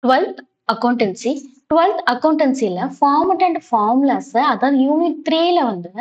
12th accountancy 12th அக்கௌண்டன்சில format and formulas அதாவது unit 3ல வந்து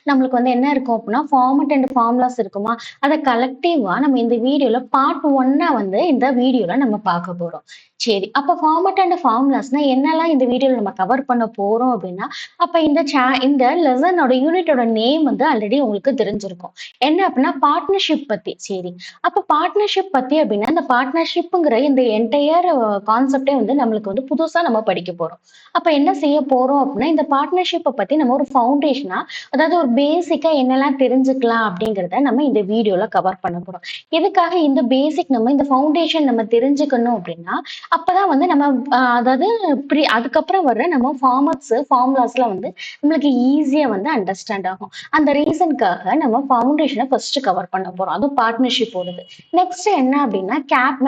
நம்மளுக்கு வந்து என்ன இருக்கும் அப்படின்னா ஃபார்மட் அண்ட் ஃபார்முலாஸ் இருக்குமா அதை கலெக்டிவா நம்ம இந்த வீடியோல பார்ட் 1 வந்து இந்த வீடியோல நம்ம பார்க்க போறோம். சரி, அப்ப ஃபார்மட் அண்ட் ஃபார்முலாஸ்னா என்னெல்லாம் இந்த வீடியோல நம்ம கவர் பண்ண போறோம் அப்படின்னா, அப்ப இந்த லெசனோட யூனிட்டோட நேம் வந்து ஆல்ரெடி உங்களுக்கு தெரிஞ்சிருக்கும். என்ன அப்படின்னா பார்ட்னர்ஷிப் பத்தி. சரி, அப்ப பார்ட்னர்ஷிப் பத்தி அப்படின்னா இந்த பார்ட்னர்ஷிப்ங்கிற இந்த என்டையர் கான்செப்டே வந்து நம்மளுக்கு வந்து புதுசா நம்ம படிக்க போறோம். அப்ப என்ன செய்ய போறோம் அப்படின்னா இந்த பார்ட்னர்ஷிப்பை பத்தி நம்ம ஒரு ஃபவுண்டேஷனா, அதாவது ஒரு பேசிக்கா என்னெல்லாம் தெரிஞ்சுக்கலாம் அப்படிங்கிறத நம்ம இந்த வீடியோல கவர் பண்ண போறோம். எதுக்காக இந்த பேசிக் நம்ம இந்த ஃபவுண்டேஷன் நம்ம தெரிஞ்சுக்கணும் அப்படின்னா அப்பதான் வந்து நம்ம அதாவது அதுக்கப்புறம் வர்ற நம்ம ஃபார்முலாஸ்ல வந்து நம்மளுக்கு ஈஸியா வந்து அண்டர்ஸ்டாண்ட் ஆகும். அந்த ரீசனுக்காக நம்ம ஃபவுண்டேஷனை ஃபர்ஸ்ட் கவர் பண்ண போறோம். அதுவும் பார்ட்னர்ஷிப் ஓடுது. நெக்ஸ்ட் என்ன அப்படின்னா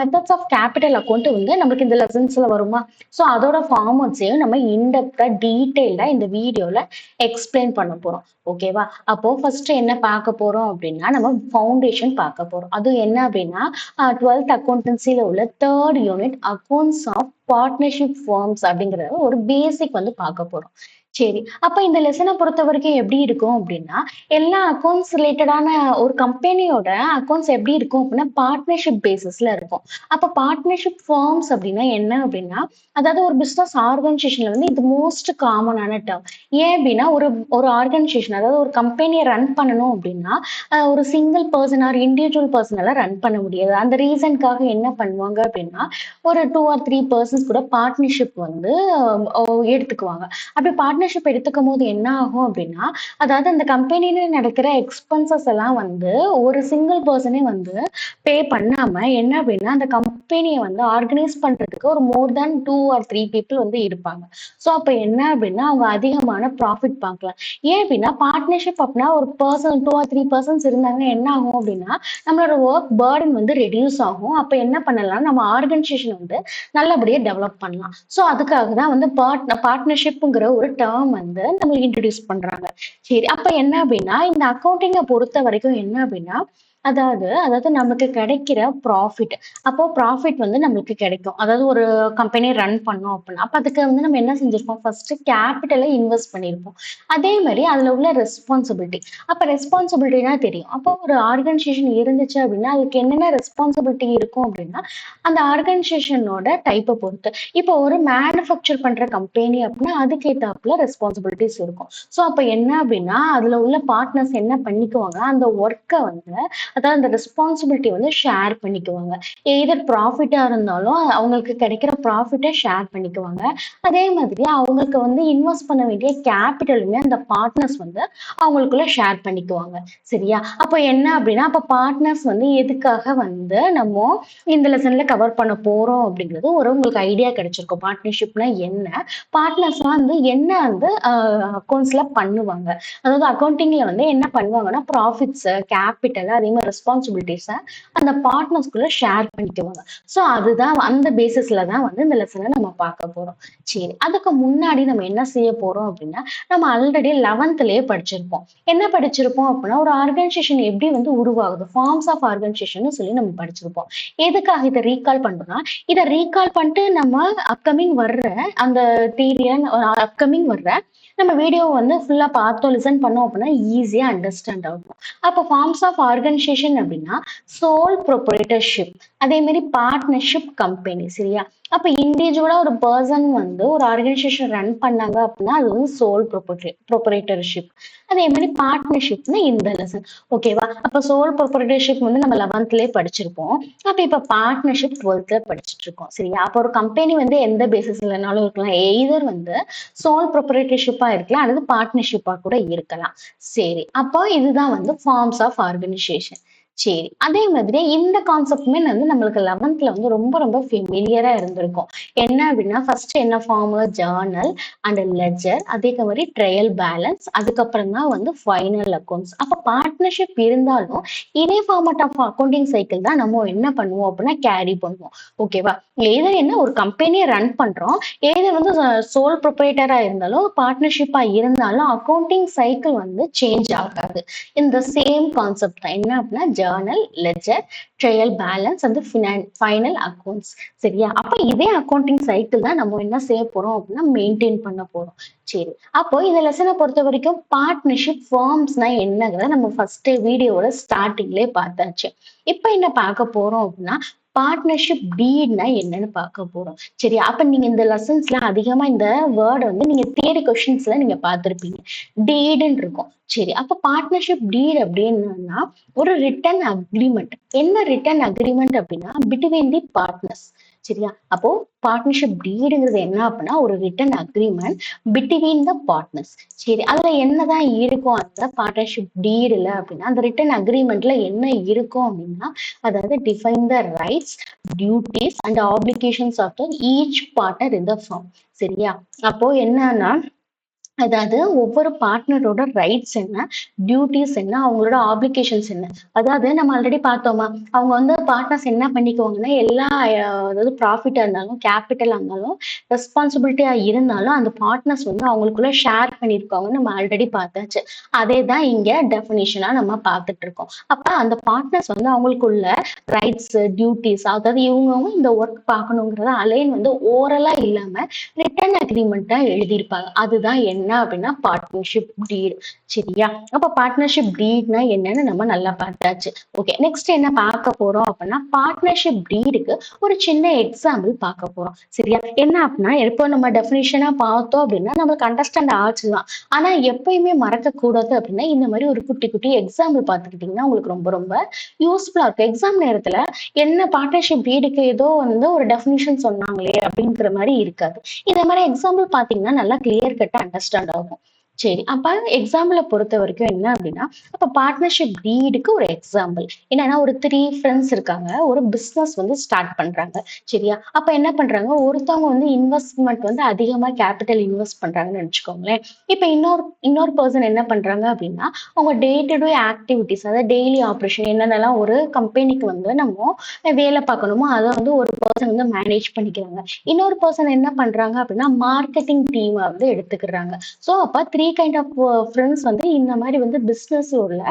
மெத்தட்ஸ் ஆஃப் கேபிட்டல் அக்கௌண்ட் வந்து நம்மளுக்கு இந்த லெசன்ஸ்ல வருமா. ஸோ அதோட ஃபார்மட்ஸையும் நம்ம இன்டெப்தா டீடைல்டா இந்த வீடியோல எக்ஸ்பிளைன் பண்ண போறோம். ஓகேவா. அப்போ ஃபர்ஸ்ட் என்ன பார்க்க போறோம் அப்படின்னா நம்ம ஃபவுண்டேஷன் பார்க்க போறோம். அது என்ன அப்படின்னா 12th அக்கௌண்டன்சில உள்ள 3rd unit accounts of partnership firms அப்படிங்கிற ஒரு பேசிக் வந்து பார்க்க போறோம். சரி, அப்ப இந்த லெசனை பொறுத்த வரைக்கும் எப்படி இருக்கும் அப்படின்னா எல்லா அக்கௌண்ட்ஸ் ரிலேட்டடான ஒரு கம்பெனியோட அக்கௌண்ட்ஸ் எப்படி இருக்கும் அப்படின்னா பார்ட்னர்ஷிப் பேசிஸ்ல இருக்கும். அப்ப பார்ட்னர்ஷிப் ஃபார்ம்ஸ் அப்படின்னா என்ன அப்படின்னா அதாவது ஒரு பிசினஸ் ஆர்கனைசேஷன்ல வந்து இது மோஸ்ட் காமனான டேர்ம். ஏன் அப்படின்னா ஒரு ஒரு ஆர்கனைசேஷன் அதாவது ஒரு கம்பெனியை ரன் பண்ணணும் அப்படின்னா ஒரு சிங்கிள் பர்சன் ஆர் இண்டிவிஜுவல் பர்சனால ரன் பண்ண முடியாது. அந்த ரீசனுக்காக என்ன பண்ணுவாங்க அப்படின்னா ஒரு 2 or 3 பர்சன்ஸ் கூட பார்ட்னர்ஷிப் வந்து எடுத்துக்குவாங்க. அப்படி பார்ட்னர்ஷிப் எடுத்துக்கும் போது என்ன ஆகும் அப்படின்னா அதாவது அந்த கம்பெனில நடக்கிற எக்ஸ்பென்சஸ் எல்லாம் வந்து ஒரு சிங்கிள் பர்சனே வந்து பே பண்ணாம என்ன அப்படின்னா அந்த கம்பெனியை வந்து ஆர்கனைஸ் பண்றதுக்கு ஒரு மோர் தேன் 2 or 3 பீப்புள் வந்து இருப்பாங்க. ஸோ அப்ப என்ன அப்படின்னா அவங்க அதிகமான ப்ராஃபிட் பார்க்கலாம். ஏன் அப்படின்னா பார்ட்னர்ஷிப் அப்படின்னா ஒரு பர்சன் 2 or 3 பர்சன்ஸ் இருந்தாங்க என்ன ஆகும் அப்படின்னா நம்மளோட ஒர்க் பர்டன் வந்து ரெடியூஸ் ஆகும். அப்ப என்ன பண்ணலாம் நம்ம ஆர்கனைசேஷன் வந்து நல்லபடியா டெவலப் பண்ணலாம். ஸோ அதுக்காக தான் வந்து பார்ட்னர்ஷிப்ங்கிற ஒரு டேர்ம் வந்து நம்ம இன்ட்ரடியூஸ் பண்றாங்க. சரி, அப்ப என்ன அப்படின்னா இந்த அக்கௌண்டிங்கை பொறுத்த வரைக்கும் என்ன அப்படின்னா அதாவது நமக்கு கிடைக்கிற ப்ராஃபிட். அப்போ ப்ராஃபிட் வந்து நம்மளுக்கு கிடைக்கும். அதாவது ஒரு கம்பெனி ரன் பண்ணோம் அப்படின்னா அப்ப அதுக்கு வந்து நம்ம என்ன செஞ்சிருப்போம் ஃபர்ஸ்ட் கேபிட்டலை இன்வெஸ்ட் பண்ணியிருப்போம். அதே மாதிரி அதுல உள்ள ரெஸ்பான்சிபிலிட்டி. அப்ப ரெஸ்பான்சிபிலிட்டினா தெரியும். அப்போ ஒரு ஆர்கனைசேஷன் இருந்துச்சு அப்படின்னா அதுக்கு என்னென்ன ரெஸ்பான்சிபிலிட்டி இருக்கும் அப்படின்னா அந்த ஆர்கனைசேஷனோட டைப்பை பொறுத்து. இப்போ ஒரு மேனுஃபேக்சர் பண்ற கம்பெனி அப்படின்னா அதுக்கேத்தாப்புல ரெஸ்பான்சிபிலிட்டிஸ் இருக்கும். ஸோ அப்ப என்ன அப்படின்னா அதுல உள்ள பார்ட்னர்ஸ் என்ன பண்ணிக்குவாங்க அந்த ஒர்க்கை வந்து அதாவது அந்த ரெஸ்பான்சிபிலிட்டி வந்து ஷேர் பண்ணிக்குவாங்க. எய்தர் ப்ராஃபிட்டா இருந்தாலும் அவங்களுக்கு கிடைக்கிற ப்ராஃபிட்டை ஷேர் பண்ணிக்குவாங்க. அதே மாதிரி அவங்களுக்கு வந்து இன்வெஸ்ட் பண்ண வேண்டிய கேபிட்டலுமே அந்த பார்ட்னர்ஸ் வந்து அவங்களுக்குள்ள ஷேர் பண்ணிக்குவாங்க. சரியா. அப்ப என்ன அப்படின்னா அப்ப பார்ட்னர்ஸ் வந்து எதுக்காக வந்து நம்ம இந்த லெசன்ல கவர் பண்ண போறோம் அப்படிங்கிறது ஒரு உங்களுக்கு ஐடியா கிடைச்சிருக்கும். பார்ட்னர்ஷிப்னா என்ன, பார்ட்னர்ஸ் வந்து என்ன வந்து அக்கௌண்ட்ஸ்ல பண்ணுவாங்க. அதாவது அக்கௌண்டிங்ல வந்து என்ன பண்ணுவாங்கன்னா ப்ராஃபிட்ஸ் கேபிட்டல் அதே மாதிரி ரெஸ்பான்சிபிலிட்டிஸை அந்த பார்ட்னர்ஸ்குள்ள ஷேர் பண்ணிக்குவாங்க. ஸோ அதுதான் அந்த பேசிஸ்ல தான் வந்து இந்த லெசனை நம்ம பார்க்க போறோம். சரி, அதுக்கு முன்னாடி நம்ம என்ன செய்ய போறோம் அப்படின்னா நம்ம ஆல்ரெடி 11th படிச்சிருப்போம். என்ன படிச்சிருப்போம் அப்படின்னா ஒரு ஆர்கனைசேஷன் எப்படி வந்து உருவாகுது, ஃபார்ம்ஸ் ஆஃப் ஆர்கனைசேஷன் சொல்லி நம்ம படிச்சிருப்போம். எதுக்காக இதை ரீகால் பண்றோம்னா இதை ரீகால் பண்ணிட்டு நம்ம அப்கமிங் வர்ற அந்த அப்கமிங் வர்ற நம்ம வீடியோ வந்து ஃபுல்லா பார்த்தோம் லிசன் பண்ணோம் அப்படின்னா ஈஸியா அண்டர்ஸ்டாண்ட் ஆகும். அப்போ ஃபார்ம்ஸ் ஆஃப் ஆர்கனைசேஷன் அப்படின்னா சோல் ப்ரொப்ரைட்டர்ஷிப், அதே மாதிரி பார்ட்னர்ஷிப் கம்பெனி. சரியா. அப்ப இண்டிவிஜுவலா ஒரு பர்சன் வந்து ஒரு ஆர்கனைசேஷன் ரன் பண்ணாங்க அப்படின்னா அது வந்து சோல் ப்ரொப்ரைட்டர்ஷிப். அதே மாதிரி பார்ட்னர்ஷிப்னா இந்த லெசன். ஓகேவா. அப்ப சோல் ப்ரொப்ரைட்டர்ஷிப் வந்து நம்ம 11th படிச்சிருப்போம். அப்ப இப்ப பார்ட்னர்ஷிப் 12th படிச்சுட்டு இருக்கோம். சரியா. அப்ப ஒரு கம்பெனி வந்து எந்த பேசிஸ்லனாலும் இருக்கலாம். எய்தர் வந்து சோல் ப்ரொப்ரைட்டர்ஷிப்பா இருக்கலாம் அல்லது பார்ட்னர்ஷிப்பா கூட இருக்கலாம். சரி, அப்போ இதுதான் வந்து ஃபார்ம்ஸ் ஆஃப் ஆர்கனைசேஷன். சரி, அதே மாதிரி இந்த கான்செப்ட்மே வந்து நம்மளுக்கு 11th வந்து ரொம்ப ரொம்ப ஃபெமிலியரா இருந்திருக்கும். என்ன அப்படின்னா ஃபர்ஸ்ட் என்ன ஃபார்ம், ஜேர்னல் அண்ட் லெட்ஜர், அதே மாதிரி ட்ரையல் பேலன்ஸ், அதுக்கப்புறம் தான் வந்து ஃபைனல் அக்கௌண்ட்ஸ். அப்ப பார்ட்னர்ஷிப் இருந்தாலும் இதே ஃபார்மட் ஆஃப் அக்கௌண்டிங் சைக்கிள் தான் நம்ம என்ன பண்ணுவோம் அப்படின்னா கேரி பண்ணுவோம். ஓகேவா. ஏதர் என்ன ஒரு கம்பெனியை ரன் பண்றோம், ஏதர் வந்து சோல் ப்ரொப்ரைட்டரா இருந்தாலும் பார்ட்னர்ஷிப்பா இருந்தாலும் அக்கௌண்டிங் சைக்கிள் வந்து சேஞ்ச் ஆகாது. இந்த சேம் கான்செப்ட் தான் என்ன அப்படின்னா Journal, ledger, trial balance and final accounts. சரியா? அப்ப இதே அக்கௌண்டிங் சைக்கிள் தான் நம்ம என்ன செய்ய போறோம் அப்படின்னா மெயின்டைன் பண்ண போறோம். சரி. அப்போ இந்த லெசனை பொறுத்த வரைக்கும் பார்ட்னர்ஷிப் ஃபார்ம்ஸ்னா என்னங்கிறத நம்ம ஃபர்ஸ்ட் வீடியோவோட ஸ்டார்டிங்லேயே பார்த்தாச்சு. இப்ப என்ன பார்க்க போறோம் அப்படின்னா பார்ட்னர்ஷிப் டீட்னா என்னன்னு பார்க்க போறோம். சரி, அப்ப நீங்க இந்த லெசன்ஸ்ல அதிகமா இந்த வேர்ட் வந்து நீங்க தியரி கொஸ்டின்ஸ்ல நீங்க பார்த்திருப்பீங்க. டீடுன்னு இருக்கும். சரி, அப்ப பார்ட்னர்ஷிப் டீட் அப்படின்னா ஒரு ரிட்டன் அக்ரிமெண்ட். என்ன ரிட்டன் அக்ரிமெண்ட் அப்படின்னா பிட்வீன் தி பார்ட்னர்ஸ். சரியா? அப்போ பார்ட்னர்ஷிப் டீடுங்கிறது என்ன அப்படின்னா ஒரு written agreement between the partners. சரி, அதுல என்னதான் இருக்கும் அந்த பார்ட்னர்ஷிப் டீடுல அப்படின்னா அந்த ரிட்டன் அக்ரிமெண்ட்ல என்ன இருக்கும் அப்படின்னா அதாவது define the rights, duties and obligations of the each partner in the firm. சரியா? அப்போ என்னன்னா அதாவது ஒவ்வொரு பார்ட்னரோட ரைட்ஸ் என்ன, டியூட்டிஸ் என்ன, அவங்களோட ஆப்ளிகேஷன்ஸ் என்ன. அதாவது நம்ம ஆல்ரெடி பார்த்தோமா, அவங்க வந்து பார்ட்னர்ஸ் என்ன பண்ணிக்குவாங்கன்னா எல்லா அதாவது ப்ராஃபிட்டா இருந்தாலும் கேபிட்டலா இருந்தாலும் ரெஸ்பான்சிபிலிட்டியா இருந்தாலும் அந்த பார்ட்னர்ஸ் வந்து அவங்களுக்குள்ள ஷேர் பண்ணியிருக்காங்கன்னு நம்ம ஆல்ரெடி பார்த்தாச்சு. அதே தான் இங்க டெஃபினிஷனா நம்ம பார்த்துட்டு இருக்கோம். அப்ப அந்த பார்ட்னர்ஸ் வந்து அவங்களுக்குள்ள ரைட்ஸ், டியூட்டிஸ், அதாவது இவங்க இந்த ஒர்க் பார்க்கணுங்கிறத அலைன் வந்து ஓரலா இல்லாம ரிட்டன் அக்ரிமெண்டா எழுதியிருப்பாங்க. அதுதான் என்ன அப்படின்னா பார்ட்னர்ஷிப் டீட். சரியா? அப்ப பார்ட்னர்ஷிப் டீட்னா என்னன்னு நம்ம நல்லா பார்த்தாச்சு. ஓகே, நெக்ஸ்ட் என்ன பார்க்க போறோம் அப்படின்னா பார்ட்னர்ஷிப் டீடுக்கு ஒரு சின்ன எக்ஸாம்பிள் பார்க்க போறோம். சரியா? என்ன அப்படின்னா எப்போ நம்ம டெஃபினிஷனா பார்த்தோம் அப்படின்னா நம்மளுக்கு அண்டர்ஸ்டாண்ட் ஆச்சுதான். ஆனா எப்பயுமே மறக்க கூடாது அப்படின்னா இந்த மாதிரி ஒரு குட்டி குட்டி எக்ஸாம்பிள் பார்த்துக்கிட்டீங்கன்னா உங்களுக்கு ரொம்ப ரொம்ப யூஸ்ஃபுல்லா இருக்கும். எக்ஸாம் நேரத்துல என்ன பார்ட்னர்ஷிப் டீடுக்கு ஏதோ வந்து ஒரு டெஃபினிஷன் சொன்னாங்களே அப்படிங்கிற மாதிரி இருக்காது. இந்த மாதிரி எக்ஸாம்பிள் பாத்தீங்கன்னா நல்லா கிளியர் கட்டா அண்டர்ஸ்டாண்ட் ஆகும். சரி, அப்ப எக்ஸாம்பிளை பொறுத்த வரைக்கும் என்ன அப்படின்னா அப்ப பார்ட்னர்ஷிப் டீடுக்கு ஒரு எக்ஸாம்பிள் என்னன்னா ஒரு 3 ஃப்ரெண்ட்ஸ் இருக்காங்க, ஒரு பிசினஸ் வந்து ஸ்டார்ட் பண்றாங்க. சரியா? அப்ப என்ன பண்றாங்க, ஒருத்தவங்க வந்து இன்வெஸ்ட்மெண்ட் வந்து அதிகமா கேபிட்டல் இன்வெஸ்ட் பண்றாங்கன்னு நினைச்சுக்கோங்களேன். இப்ப இன்னொரு பர்சன் என்ன பண்றாங்க அப்படின்னா அவங்க டே டு டே ஆக்டிவிட்டிஸ், அதாவது டெய்லி ஆப்ரேஷன் என்னென்னலாம் ஒரு கம்பெனிக்கு வந்து நம்ம வேலை பார்க்கணுமோ அதை வந்து ஒரு பர்சன் வந்து மேனேஜ் பண்ணிக்கிறாங்க. இன்னொரு பர்சன் என்ன பண்றாங்க அப்படின்னா மார்க்கெட்டிங் டீமை வந்து எடுத்துக்கிறாங்க. ஸோ அப்ப 3 கைண்ட் ஆஃப் ஃப்ரெண்ட்ஸ் வந்து இந்த மாதிரி வந்து பிசினஸ் உள்ள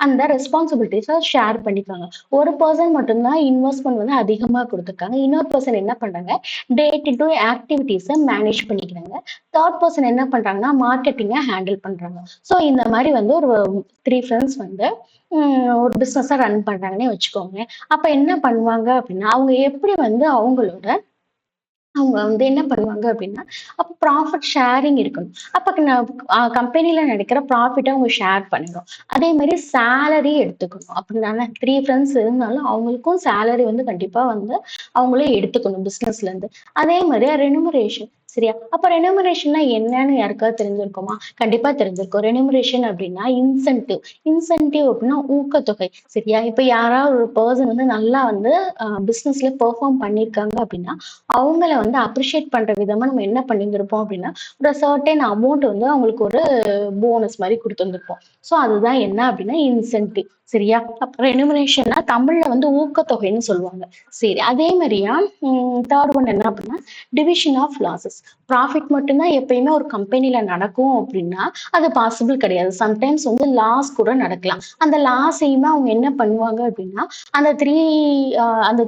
அந்த ரெஸ்பான்சிபிலிட்டிஸை ஷேர் பண்ணிப்பாங்க. ஒரு பர்சன் மட்டும்தான் இன்வெஸ்ட்மெண்ட் வந்து அதிகமா கொடுத்துருக்காங்க. இன்னொரு பர்சன் என்ன பண்றாங்க டே டு டே ஆக்டிவிட்டிஸை மேனேஜ் பண்ணிக்கிறாங்க. தேர்ட் பர்சன் என்ன பண்றாங்கன்னா மார்க்கெட்டிங்கை ஹேண்டில் பண்றாங்க. ஸோ இந்த மாதிரி வந்து ஒரு 3 ஃப்ரெண்ட்ஸ் வந்து ஒரு பிசினஸா ரன் பண்றாங்கன்னே வச்சுக்கோங்க. அப்ப என்ன பண்ணுவாங்க அப்படின்னா அவங்க எப்படி வந்து அவங்க வந்து என்ன பண்ணுவாங்க அப்படின்னா அப்ப ப்ராஃபிட் ஷேரிங் இருக்கணும். அப்ப கம்பெனில நடக்கிற ப்ராஃபிட்டை அவங்க ஷேர் பண்ணிடும். அதே மாதிரி சேலரி எடுத்துக்கணும். அப்படின்னா 3 ஃப்ரெண்ட்ஸ் இருந்தாலும் அவங்களுக்கும் சேலரி வந்து கண்டிப்பா வந்து அவங்களே எடுத்துக்கணும் பிசினஸ்ல இருந்து. அதே மாதிரி ரெனுமரேஷன். சரியா? அப்ப ரெனுமரேஷன்னா என்னன்னு யாருக்காவது தெரிஞ்சிருக்குமா? கண்டிப்பா தெரிஞ்சிருக்கும். ரெனுமரேஷன் அப்படின்னா இன்சென்டிவ். இன்சென்டிவ் அப்படின்னா ஊக்கத்தொகை. சரியா? இப்ப யாராவது ஒரு பர்சன் வந்து நல்லா வந்து பிசினஸ்ல பெர்ஃபார்ம் பண்ணியிருக்காங்க அப்படின்னா அவங்கள வந்து அப்ரிஷியேட் பண்ற விதமா நம்ம என்ன பண்ணியிருந்திருப்போம் அப்படின்னா ஒரு சர்டன் அமௌண்ட் வந்து அவங்களுக்கு ஒரு போனஸ் மாதிரி கொடுத்துருந்துருப்போம். ஸோ அதுதான் என்ன அப்படின்னா இன்சென்டிவ். சரியா? அப்ப ரெனுமரேஷன்னா தமிழ்ல வந்து ஊக்கத்தொகைன்னு சொல்லுவாங்க. சரி, அதே மாதிரியா தேர்ட் ஒன் என்ன அப்படின்னா டிவிஷன் ஆஃப் லாசஸ். ப்ராஃபிட் மட்டும்தான் எப்பயுமே ஒரு கம்பெனில நடக்கும் அப்படின்னா அது பாசிபிள் கிடையாது. சம்டைம்ஸ் வந்து லாஸ் கூட நடக்கலாம். அந்த லாஸையுமே அவங்க என்ன பண்ணுவாங்க அப்படின்னா அந்த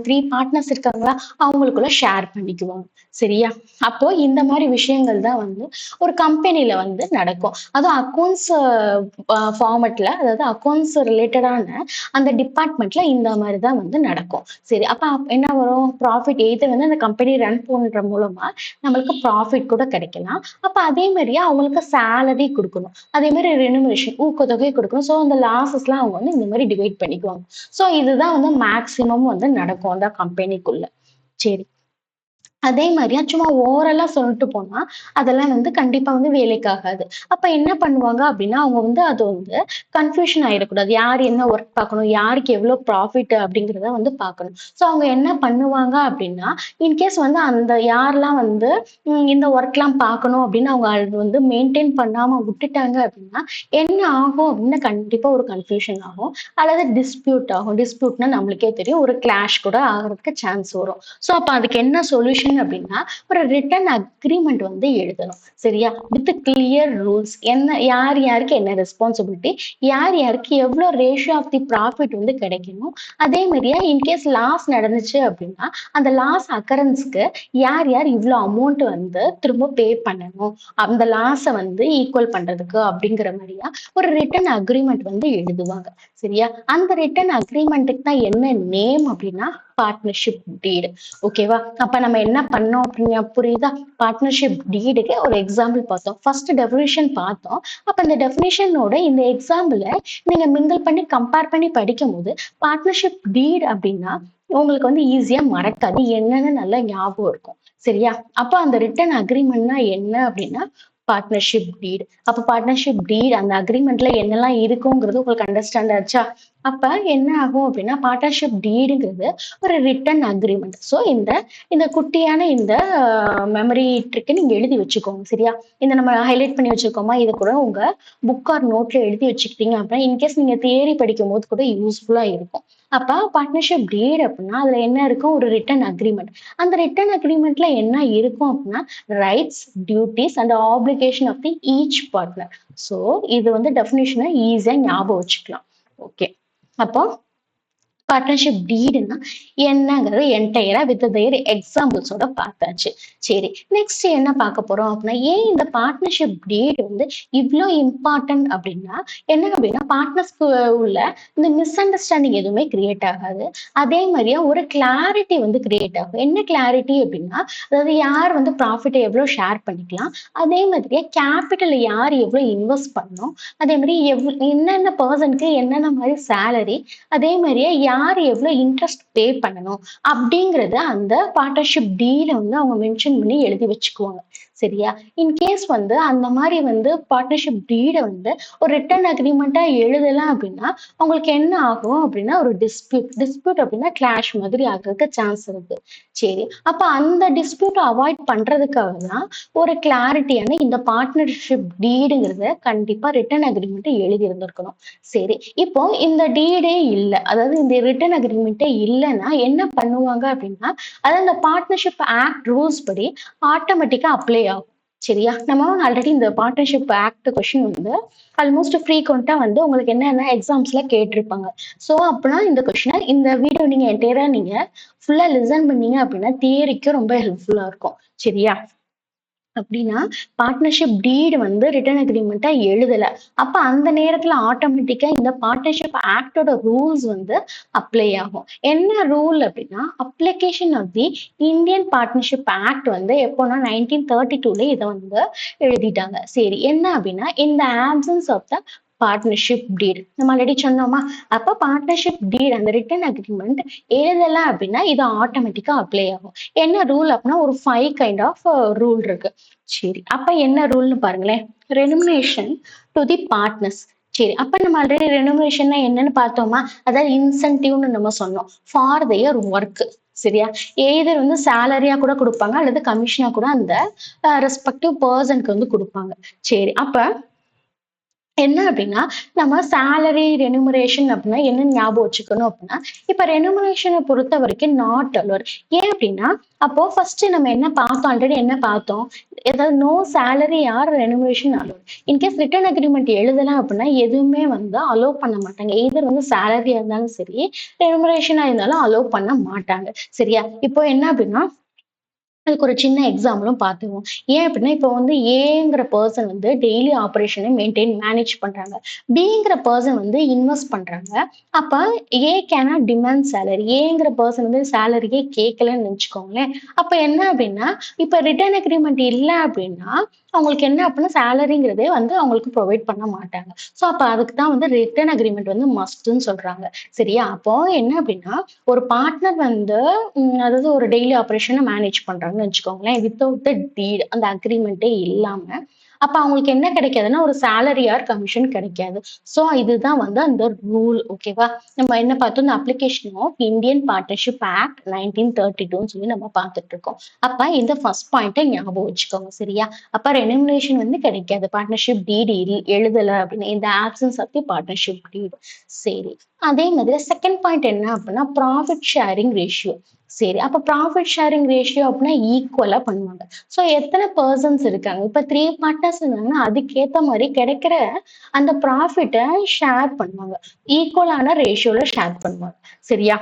த்ரீ பார்ட்னர்ஸ் இருக்காங்களா அவங்களுக்குள்ள ஷேர் பண்ணிக்குவாங்க. சரியா? அப்போ இந்த மாதிரி விஷயங்கள் தான் வந்து ஒரு கம்பெனில வந்து நடக்கும். அதுவும் அக்கௌண்ட்ஸ் ஃபார்மட்ல, அதாவது அக்கௌண்ட்ஸ் ரிலேட்டடான அந்த டிபார்ட்மெண்ட்ல இந்த மாதிரி தான் வந்து நடக்கும். சரி, அப்ப என்ன வரும் ப்ராஃபிட் எய்தர் வந்து அந்த கம்பெனி ரன் பண்ற மூலமா நம்மளுக்கு ப்ராஃபிட் கூட கிடைக்கலாம். அப்ப அதே மாதிரியே அவங்களுக்கு சேலரி கொடுக்கணும். அதே மாதிரி ரெனுமரேஷன் ஊக்கத்தொகை கொடுக்கணும். ஸோ அந்த லாஸஸ்லாம் அவங்க வந்து இந்த மாதிரி டிவைட் பண்ணிக்குவாங்க. ஸோ இதுதான் வந்து மேக்சிமம் வந்து நடக்கும் அந்த கம்பெனிக்குள்ள. சரி, அதே மாதிரியா சும்மா ஓரலா சொல்லிட்டு போனா அதெல்லாம் வந்து கண்டிப்பா வந்து வேலைக்காகாது. அப்ப என்ன பண்ணுவாங்க அப்படின்னா அவங்க வந்து அது வந்து கன்ஃபியூஷன் ஆயிடக்கூடாது. யார் என்ன ஒர்க் பார்க்கணும், யாருக்கு எவ்வளவு ப்ராஃபிட் அப்படிங்கிறத வந்து பார்க்கணும். ஸோ அவங்க என்ன பண்ணுவாங்க அப்படின்னா இன்கேஸ் வந்து அந்த யாரெல்லாம் வந்து இந்த ஒர்க்லாம் பார்க்கணும் அப்படின்னு அவங்க அது வந்து மெயின்டைன் பண்ணாம விட்டுட்டாங்க அப்படின்னா என்ன ஆகும் அப்படின்னா கண்டிப்பா ஒரு கன்ஃபியூஷன் ஆகும், அல்லது டிஸ்பியூட் ஆகும். டிஸ்பியூட்னா நம்மளுக்கே தெரியும் ஒரு கிளாஷ் கூட ஆகிறதுக்கு சான்ஸ் வரும். ஸோ அப்ப அதுக்கு என்ன சொல்யூஷன் டெஃபினிஷன் அப்படின்னா ஒரு ரிட்டன் அக்ரிமெண்ட் வந்து எழுதணும். சரியா? With clear rules. என்ன யார் யாருக்கு என்ன ரெஸ்பான்சிபிலிட்டி, யார் யாருக்கு எவ்வளோ ரேஷியோ ஆஃப் தி ப்ராஃபிட் வந்து கிடைக்கணும். அதே மாதிரியா இன்கேஸ் லாஸ் நடந்துச்சு அப்படின்னா அந்த லாஸ் அக்கரன்ஸ்க்கு யார் யார் இவ்வளோ அமௌண்ட் வந்து திரும்ப பே பண்ணணும். அந்த லாஸை வந்து ஈக்குவல் பண்றதுக்கு அப்படிங்கிற மாதிரியா ஒரு ரிட்டன் அக்ரிமெண்ட் வந்து எழுதுவாங்க. சரியா? அந்த ரிட்டன் அக்ரிமெண்ட்டுக்கு தான் என்ன நேம் அப்படின்னா பார்ட்னர்ஷிப் டீடு. ஓகேவா? அப்ப நம்ம என்ன பண்ணோம் அப்படின்னா புரியுதா? பார்ட்னர்ஷிப் டீடுக்கு ஒரு எக்ஸாம்பிள் பார்த்தோம். ஃபர்ஸ்ட் டெஃபினிஷன் பார்த்தோம். அப்ப இந்த டெஃபினிஷனோட இந்த எக்ஸாம்பிள நீங்க மிங்கிள் பண்ணி கம்பேர் பண்ணி படிக்கும் போது பார்ட்னர்ஷிப் டீட் அப்படின்னா உங்களுக்கு வந்து ஈஸியா மறக்காது. என்னன்னு நல்லா ஞாபகம் இருக்கும். சரியா? அப்ப அந்த ரிட்டன் அக்ரிமெண்ட்னா என்ன அப்படின்னா பார்ட்னர்ஷிப் டீட். அப்ப பார்ட்னர்ஷிப் டீட் அந்த அக்ரிமெண்ட்ல என்னெல்லாம் இருக்குங்கிறது உங்களுக்கு அண்டர்ஸ்டாண்ட் ஆச்சா? அப்ப என்ன ஆகும் அப்படின்னா பார்ட்னர்ஷிப் டீடுங்கிறது ஒரு ரிட்டன் அக்ரிமெண்ட். ஸோ இந்த இந்த குட்டியான இந்த மெமரி ட்ரிக்கை நீங்க எழுதி வச்சுக்கோங்க. சரியா? இந்த நம்ம ஹைலைட் பண்ணி வச்சிருக்கோமா, இதை கூட உங்க புக் ஆர் நோட்ல எழுதி வச்சுக்கிட்டீங்க அப்படின்னா இன்கேஸ் நீங்க தியரி படிக்கும் போது கூட யூஸ்ஃபுல்லா இருக்கும். அப்ப பார்ட்னர்ஷிப் டீட் அப்படின்னா அதுல என்ன இருக்கும், ஒரு ரிட்டன் அக்ரிமெண்ட். அந்த ரிட்டன் அக்ரிமெண்ட்ல என்ன இருக்கும் அப்படின்னா rights, duties and obligation of the each partner. So இது வந்து டெஃபினிஷனை ஈஸியா ஞாபகம் வச்சுக்கலாம். ஓகே. அப்போ பார்ட்னர்ஷிப் டீடுன்னா என்னங்கிறது என்டையரா வித் தேர் எக்ஸாம்பிள்ஸோட பார்த்தாச்சு. சரி, நெக்ஸ்ட் என்ன பார்க்க போறோம் அப்படின்னா ஏன் இந்த பார்ட்னர்ஷிப் டீட் வந்து இவ்வளோ இம்பார்ட்டன்ட் அப்படின்னா என்ன அப்படின்னா பார்ட்னர்ஸ்க்கு உள்ள இந்த மிஸ் அண்டர்ஸ்டாண்டிங் எதுவுமே கிரியேட் ஆகாது. அதே மாதிரியே ஒரு கிளாரிட்டி வந்து கிரியேட் ஆகும். என்ன கிளாரிட்டி அப்படின்னா அதாவது யார் வந்து ப்ராஃபிட்டை எவ்வளோ ஷேர் பண்ணிக்கலாம், அதே மாதிரியே கேபிட்டல் யார் எவ்வளோ இன்வெஸ்ட் பண்ணணும், அதே மாதிரி என்னென்ன பர்சனுக்கு என்னென்ன மாதிரி சேலரி, அதே மாதிரியே யார் எவ்வளவு இன்ட்ரெஸ்ட் பே பண்ணணும் அப்படிங்கறத அந்த பார்ட்னர்ஷிப் டீல வந்து அவங்க மென்ஷன் பண்ணி எழுதி வச்சுக்குவாங்க. சரியா? இன்கேஸ் வந்து அந்த மாதிரி வந்து பார்ட்னர்ஷிப் டீட வந்து ஒரு ரிட்டன் அக்ரிமெண்டா எழுதலாம் அப்படின்னா அவங்களுக்கு என்ன ஆகும் அப்படின்னா ஒரு டிஸ்பியூட் அப்படின்னா கிளாஷ் மாதிரி ஆகிறதுக்கு சான்ஸ் இருக்கு. சரி, அப்ப அந்த டிஸ்பியூட் அவாய்ட் பண்றதுக்காக தான் ஒரு கிளாரிட்டியான இந்த பார்ட்னர்ஷிப் டீடுங்கிறத கண்டிப்பா ரிட்டன் அக்ரிமெண்ட் எழுதி இருந்திருக்கணும். சரி, இப்போ இந்த டீடே இல்ல, அதாவது இந்த ரிட்டன் அக்ரிமெண்ட்டே இல்லைன்னா என்ன பண்ணுவாங்க அப்படின்னா அதாவது இந்த பார்ட்னர்ஷிப் ஆக்ட் ரூல்ஸ் படி ஆட்டோமேட்டிக்கா அப்ளை ஆகும். சரியா? நம்ம ஆல்ரெடி இந்த பார்ட்னர்ஷிப் ஆக்ட் கொஸ்டின் வந்து ஆல்மோஸ்ட் ஃப்ரீக்வெண்டா வந்து உங்களுக்கு என்னென்ன எக்ஸாம்ஸ்ல கேட்டிருப்பாங்க. ஸோ அப்படின்னா இந்த கொஸ்டினை இந்த வீடியோ நீங்க என்டையரா நீங்க ஃபுல்லா லிசன் பண்ணீங்க அப்படின்னா தியரிக்கு ரொம்ப ஹெல்ப்ஃபுல்லா இருக்கும். சரியா? அப்படின்னா பார்ட்னர்ஷிப் டீடு வந்து ரிட்டன் அக்ரிமெண்ட்டா எழுதல. அப்ப அந்த நேரத்துல ஆட்டோமேட்டிக்கா இந்த பார்ட்னர்ஷிப் ஆக்டோட ரூல்ஸ் வந்து அப்ளை ஆகும். என்ன ரூல் அப்படின்னா application of the Indian partnership act வந்து எப்போனா 1932ல இதை வந்து எழுதிட்டாங்க. சரி, என்ன அப்படின்னா இந்த absence of the partnership deed நம்ம ஆல்ரெடி சொன்னோமா, அப்ப பார்ட்னர்ஷிப் டீட் அந்த ரிட்டன் அக்ரிமெண்ட் எழுதல அப்படின்னா இது ஆட்டோமேட்டிக்கா அப்ளை ஆகும். என்ன ரூல் அப்படின்னா ஒரு 5 கைண்ட் ஆஃப் ரூல் இருக்கு. சரி, அப்ப என்ன ரூல்னு பாருங்களேன். ரெனுமினேஷன் டு தி பார்ட்னர்ஸ். சரி, அப்ப நம்ம ஆல்ரெடி ரெனுமினேஷன்னா என்னன்னு பார்த்தோமா, அதாவது இன்சென்டிவ்னு நம்ம சொன்னோம் ஃபார் தேர் ஒர்க். சரியா? எய்தர் வந்து சேலரியா கூட கொடுப்பாங்க அல்லது கமிஷனா கூட அந்த ரெஸ்பெக்டிவ் பர்சனுக்கு வந்து கொடுப்பாங்க. சரி, அப்ப என்ன அப்படின்னா நம்ம சேலரி ரெனுமரேஷன் அப்படின்னா என்ன ஞாபகம் வச்சுக்கணும் அப்படின்னா இப்ப ரெனுமரேஷனை பொறுத்த வரைக்கும் நாட் அலோர். ஏன் அப்படின்னா அப்போ ஃபர்ஸ்ட் நம்ம என்ன பார்த்தோம், ஆல்ரெடி என்ன பார்த்தோம், ஏதாவது no salary R remuneration அலோர். In case return agreement எழுதலாம் அப்படின்னா எதுவுமே வந்து அலோவ் பண்ண மாட்டாங்க. எய்தர் வந்து சேலரியா இருந்தாலும் சரி ரெனுமரேஷனா இருந்தாலும் அலோவ் பண்ண மாட்டாங்க. சரியா? இப்போ என்ன அப்படின்னா அதுக்கு ஒரு சின்ன எக்ஸாம்பிளும் பார்த்துருவோம். ஏன் அப்படின்னா இப்போ வந்து ஏங்கிற பர்சன் வந்து டெய்லி ஆப்ரேஷனை மேனேஜ் பண்றாங்க. பிங்கிற பர்சன் வந்து இன்வெஸ்ட் பண்றாங்க. அப்ப ஏ கேனாட் டிமாண்ட் சேலரி. ஏங்கிற பர்சன் வந்து சேலரியே கேட்கலன்னு நினைச்சுக்கோங்களேன். அப்ப என்ன அப்படின்னா இப்ப ரிட்டர்ன் அக்ரிமெண்ட் இல்லை அப்படின்னா அவங்களுக்கு என்ன அப்படின்னா சேலரிங்கிறதே வந்து அவங்களுக்கு ப்ரொவைட் பண்ண மாட்டாங்க. ஸோ அப்ப அதுக்கு தான் வந்து ரிட்டர்ன் அக்ரிமெண்ட் வந்து மஸ்ட்ன்னு சொல்றாங்க. சரியா? அப்போ என்ன அப்படின்னா ஒரு பார்ட்னர் வந்து அதாவது ஒரு டெய்லி ஆப்ரேஷனை மேனேஜ் பண்றாங்கன்னு வச்சுக்கோங்களேன். வித்தவுட் த டீட் அந்த அக்ரிமெண்ட்டே இல்லாம அப்ப அவங்களுக்கு என்ன கிடைக்காதுன்னா ஒரு சேலரி ஆர் கமிஷன் கிடைக்காது. ஸோ இதுதான் வந்து அந்த ரூல். ஓகேவா? நம்ம என்ன பார்த்தோம், இந்த application of Indian partnership act 1932ன்னு சொல்லி நம்ம பார்த்துட்டு இருக்கோம். அப்ப இந்த ஃபர்ஸ்ட் பாயிண்ட்டை ஞாபகம் வச்சுக்கோங்க. சரியா? அப்ப ரெனுமரேஷன் வந்து கிடைக்காது பார்ட்னர்ஷிப் டீட் எழுதல அப்படின்னு இந்த absence of the partnership deed. சரி, அதே மாதிரி செகண்ட் பாயிண்ட் என்ன அப்படின்னா ப்ராஃபிட் ஷேரிங் ரேஷியோ. சரி. அப்ப ப்ராஃபிட் ஷேரிங் ரேஷியோ அப்படின்னா ஈக்குவலா பண்ணுவாங்க. ஸோ எத்தன பெர்சன்ஸ் இருக்காங்க? இப்ப 3 பார்ட்னர்ஸ் இருந்தாங்கன்னா, அதுக்கேத்த மாரி கிடைக்கிற அந்த ப்ராஃபிட்ட ஷேர் பண்ணுவாங்க. ஈக்குவலான ரேஷியோல ஷேர் பண்ணுவாங்க. சரியா?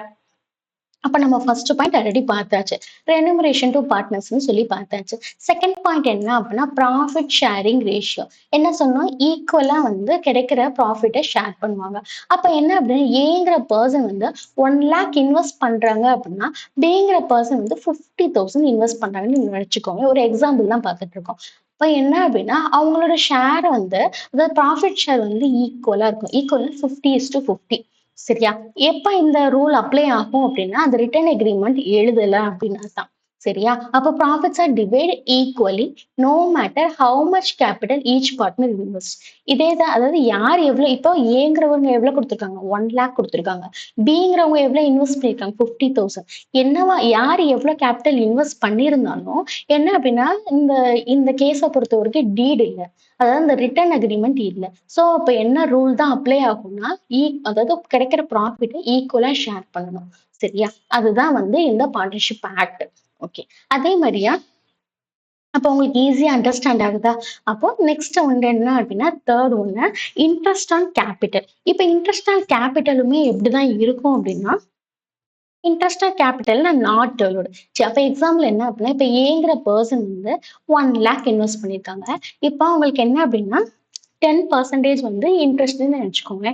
அப்ப நம்ம ஃபர்ஸ்ட் பாயிண்ட் ஆல்ரெடி பார்த்தாச்சு. ரெனுமரேஷன் டூ பார்ட்னர்ஸ்ன்னு சொல்லி பார்த்தாச்சு. செகண்ட் பாயிண்ட் என்ன அப்படின்னா, ப்ராஃபிட் ஷேரிங் ரேஷியோ. என்ன சொன்னோம்? ஈக்குவலா வந்து கிடைக்கிற ப்ராஃபிட்ட ஷேர் பண்ணுவாங்க. அப்ப என்ன அப்படின்னா, ஏங்கிற பெர்சன் வந்து 1,00,000 இன்வெஸ்ட் பண்றாங்க அப்படின்னா, பிங்கிற பெர்சன் வந்து 50,000 இன்வெஸ்ட் பண்றாங்கன்னு நீங்க நினைச்சுக்கோங்க. ஒரு எக்ஸாம்பிள் தான் பார்த்துட்டு இருக்கோம். அப்ப என்ன அப்படின்னா, அவங்களோட ஷேர் வந்து அதாவது ப்ராஃபிட் ஷேர் வந்து ஈக்குவலா இருக்கும். ஈக்குவல் 50:50. சரியா? எப்ப இந்த ரூல் அப்ளை ஆகும் அப்டின்னா, அந்த ரிட்டர்ன் அக்ரீமெண்ட் எழுதல அப்டின்னா தான். சரியா? அப்ப profits are divided equally no matter how much capital each partner invest. இதே தான் அதாவது யார் எவ்வளோ இப்போ ஏங்கிறவங்க எவ்வளோ குடுத்துருக்காங்க? 1,00,000 குடுத்துருக்காங்க. பிங்கிறவங்க எவ்வளோ இன்வெஸ்ட் பண்ணியிருக்காங்க? 50,000. என்னவா யார் எவ்வளோ கேப்பிட்டல் இன்வெஸ்ட் பண்ணியிருந்தாலும், என்ன அப்டின்னா, இந்த இந்த கேஸ பொறுத்தவரைக்கும் டீட் இல்ல. அதாவது இந்த ரிட்டர்ன் அக்ரீமெண்ட் இல்ல. ஸோ அப்ப என்ன ரூல் தான் அப்ளை ஆகும்னா, அதாவது கிடைக்கிற ப்ராஃபிட்ட ஈக்குவலா ஷேர் பண்ணணும். சரியா? அதுதான் வந்து இந்த பார்ட்னர்ஷிப் ஆக்ட். ஓகே. அதே மாரியா அப்ப உங்களுக்கு ஈஸியா அண்டர்ஸ்டாண்ட் ஆகுதா? அப்போ நெக்ஸ்ட் ஒண்ணு என்ன அப்டின்னா, தேர்ட் ஒண்ணு இன்ட்ரெஸ்ட் ஆன் கேப்பிட்டல். இப்ப இன்ட்ரெஸ்ட் ஆன் கேப்பிட்டலுமே எப்படிதான் இருக்கும் அப்டின்னா, interest on capital not allowed. சரி அப்ப எக்ஸாம்பிள் என்ன அப்டின்னா, இப்ப ஏங்கிற பெர்சன் வந்து 1,00,000 இன்வெஸ்ட் பண்ணியிருக்காங்க. இப்ப அவங்களுக்கு என்ன அப்டின்னா 10% வந்து இன்ட்ரெஸ்ட்ன்னு நினைச்சுக்கோங்க.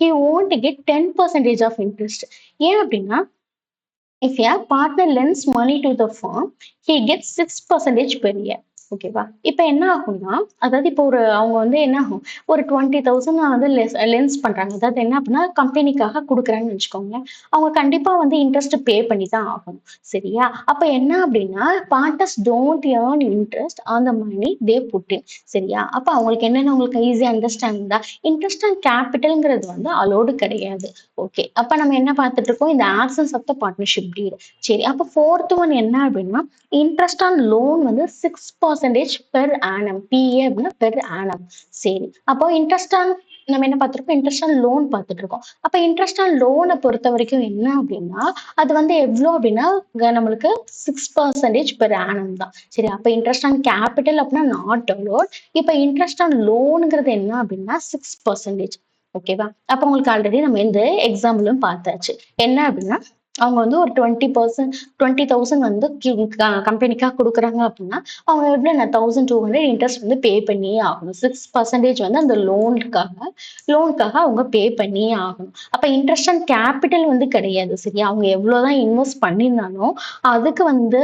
He want to get 10% of interest. ஏன் அப்டின்னா, if a partner lends money to the firm, he gets 6% per year. ஓகேவா? இப்ப என்ன ஆகும்னா, அதாவது இப்போ அவங்க வந்து என்ன ஆகும், ஒரு 20,000 வந்து லென்ஸ் பண்றாங்க. அதாவது என்ன அப்டின்னா, கம்பெனிக்காக குடுக்குறாங்கன்னு வச்சுக்கோங்களேன். அவங்க கண்டிப்பா வந்து இன்ட்ரெஸ்ட் பே பண்ணி தான் ஆகணும். சரியா? அப்ப என்ன அப்டின்னா, partners don't earn interest on the money they put in. சரியா? அப்ப அவங்களுக்கு என்னன்னு உங்களுக்கு ஈஸியா அண்டர்ஸ்டாண்ட் தான். இன்ட்ரெஸ்ட் ஆன் கேப்பிட்டல்ங்கிறது வந்து அலோவ்டு கிடையாது. ஓகே. அப்ப நம்ம என்ன பார்த்துட்டு இருக்கோம்? இந்த absence of the partnership deed. சரி. அப்ப 4த் ஒன் என்ன அப்டின்னா, இன்ட்ரெஸ்ட் ஆன் லோன் வந்து 6% பெர் ஆனம். பிஏ அப்படின்னா பெர் ஆனம். சரி. அப்போ இன்ட்ரெஸ்ட் ஆன் நம்ம என்ன பார்த்திருக்கோம்? இன்ட்ரெஸ்ட் ஆன் லோன் பார்த்துட்டு இருக்கோம். அப்ப இன்ட்ரெஸ்ட் ஆன் லோன பொறுத்தவரைக்கும் என்ன அப்படின்னா, அது வந்து எவ்ளோ அப்படின்னா, நம்மளுக்கு 6% பெர் ஆனம் தான். சரி. அப்ப இன்ட்ரெஸ்ட் ஆன் கேப்பிட்டல் அப்படின்னா நாட் அலோவ்ட். இப்ப இன்ட்ரெஸ்ட் ஆன் லோன்ங்கிறது என்ன அப்படின்னா 6%. ஓகேவா? அப்ப உங்களுக்கு ஆல்ரெடி நம்ம இந்த எக்ஸாம்பிளும் பார்த்தாச்சு. என்ன அப்படின்னா, அவங்க வந்து ஒரு 20,000 வந்து கம்பெனிக்காக குடுக்குறாங்க அப்படின்னா, அவங்க எவ்வளோ 1,200 இன்ட்ரெஸ்ட் வந்து பே பண்ணியே ஆகணும். 6% வந்து அந்த லோனுக்காக அவங்க பே பண்ணியே ஆகணும். அப்ப இன்ட்ரெஸ்ட் ஆன் கேப்பிட்டல் வந்து கிடையாது. சரியா? அவங்க எவ்வளோதான் இன்வெஸ்ட் பண்ணியிருந்தாலும், அதுக்கு வந்து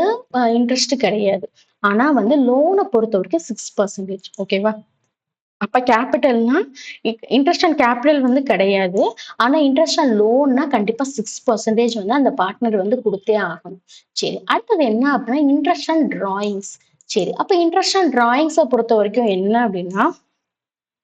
இன்ட்ரெஸ்ட் கிடையாது. ஆனா வந்து லோன பொறுத்தவரைக்கும் 6%. ஓகேவா? அப்ப கேப்பிட்டல்னா, இன்ட்ரெஸ்ட் ஆன் கேப்பிட்டல் வந்து கிடையாது. ஆனா இன்ட்ரெஸ்ட் ஆன் லோன்னா கண்டிப்பா 6% வந்து அந்த பார்ட்னர் வந்து குடுத்தே ஆகணும். சரி. அடுத்தது என்ன அப்படின்னா, இன்ட்ரெஸ்ட் ஆன் டிராயிங்ஸ். சரி. அப்ப இன்ட்ரெஸ்ட் ஆன் டிராயிங்ஸ பொறுத்தவரைக்கும் என்ன அப்படின்னா,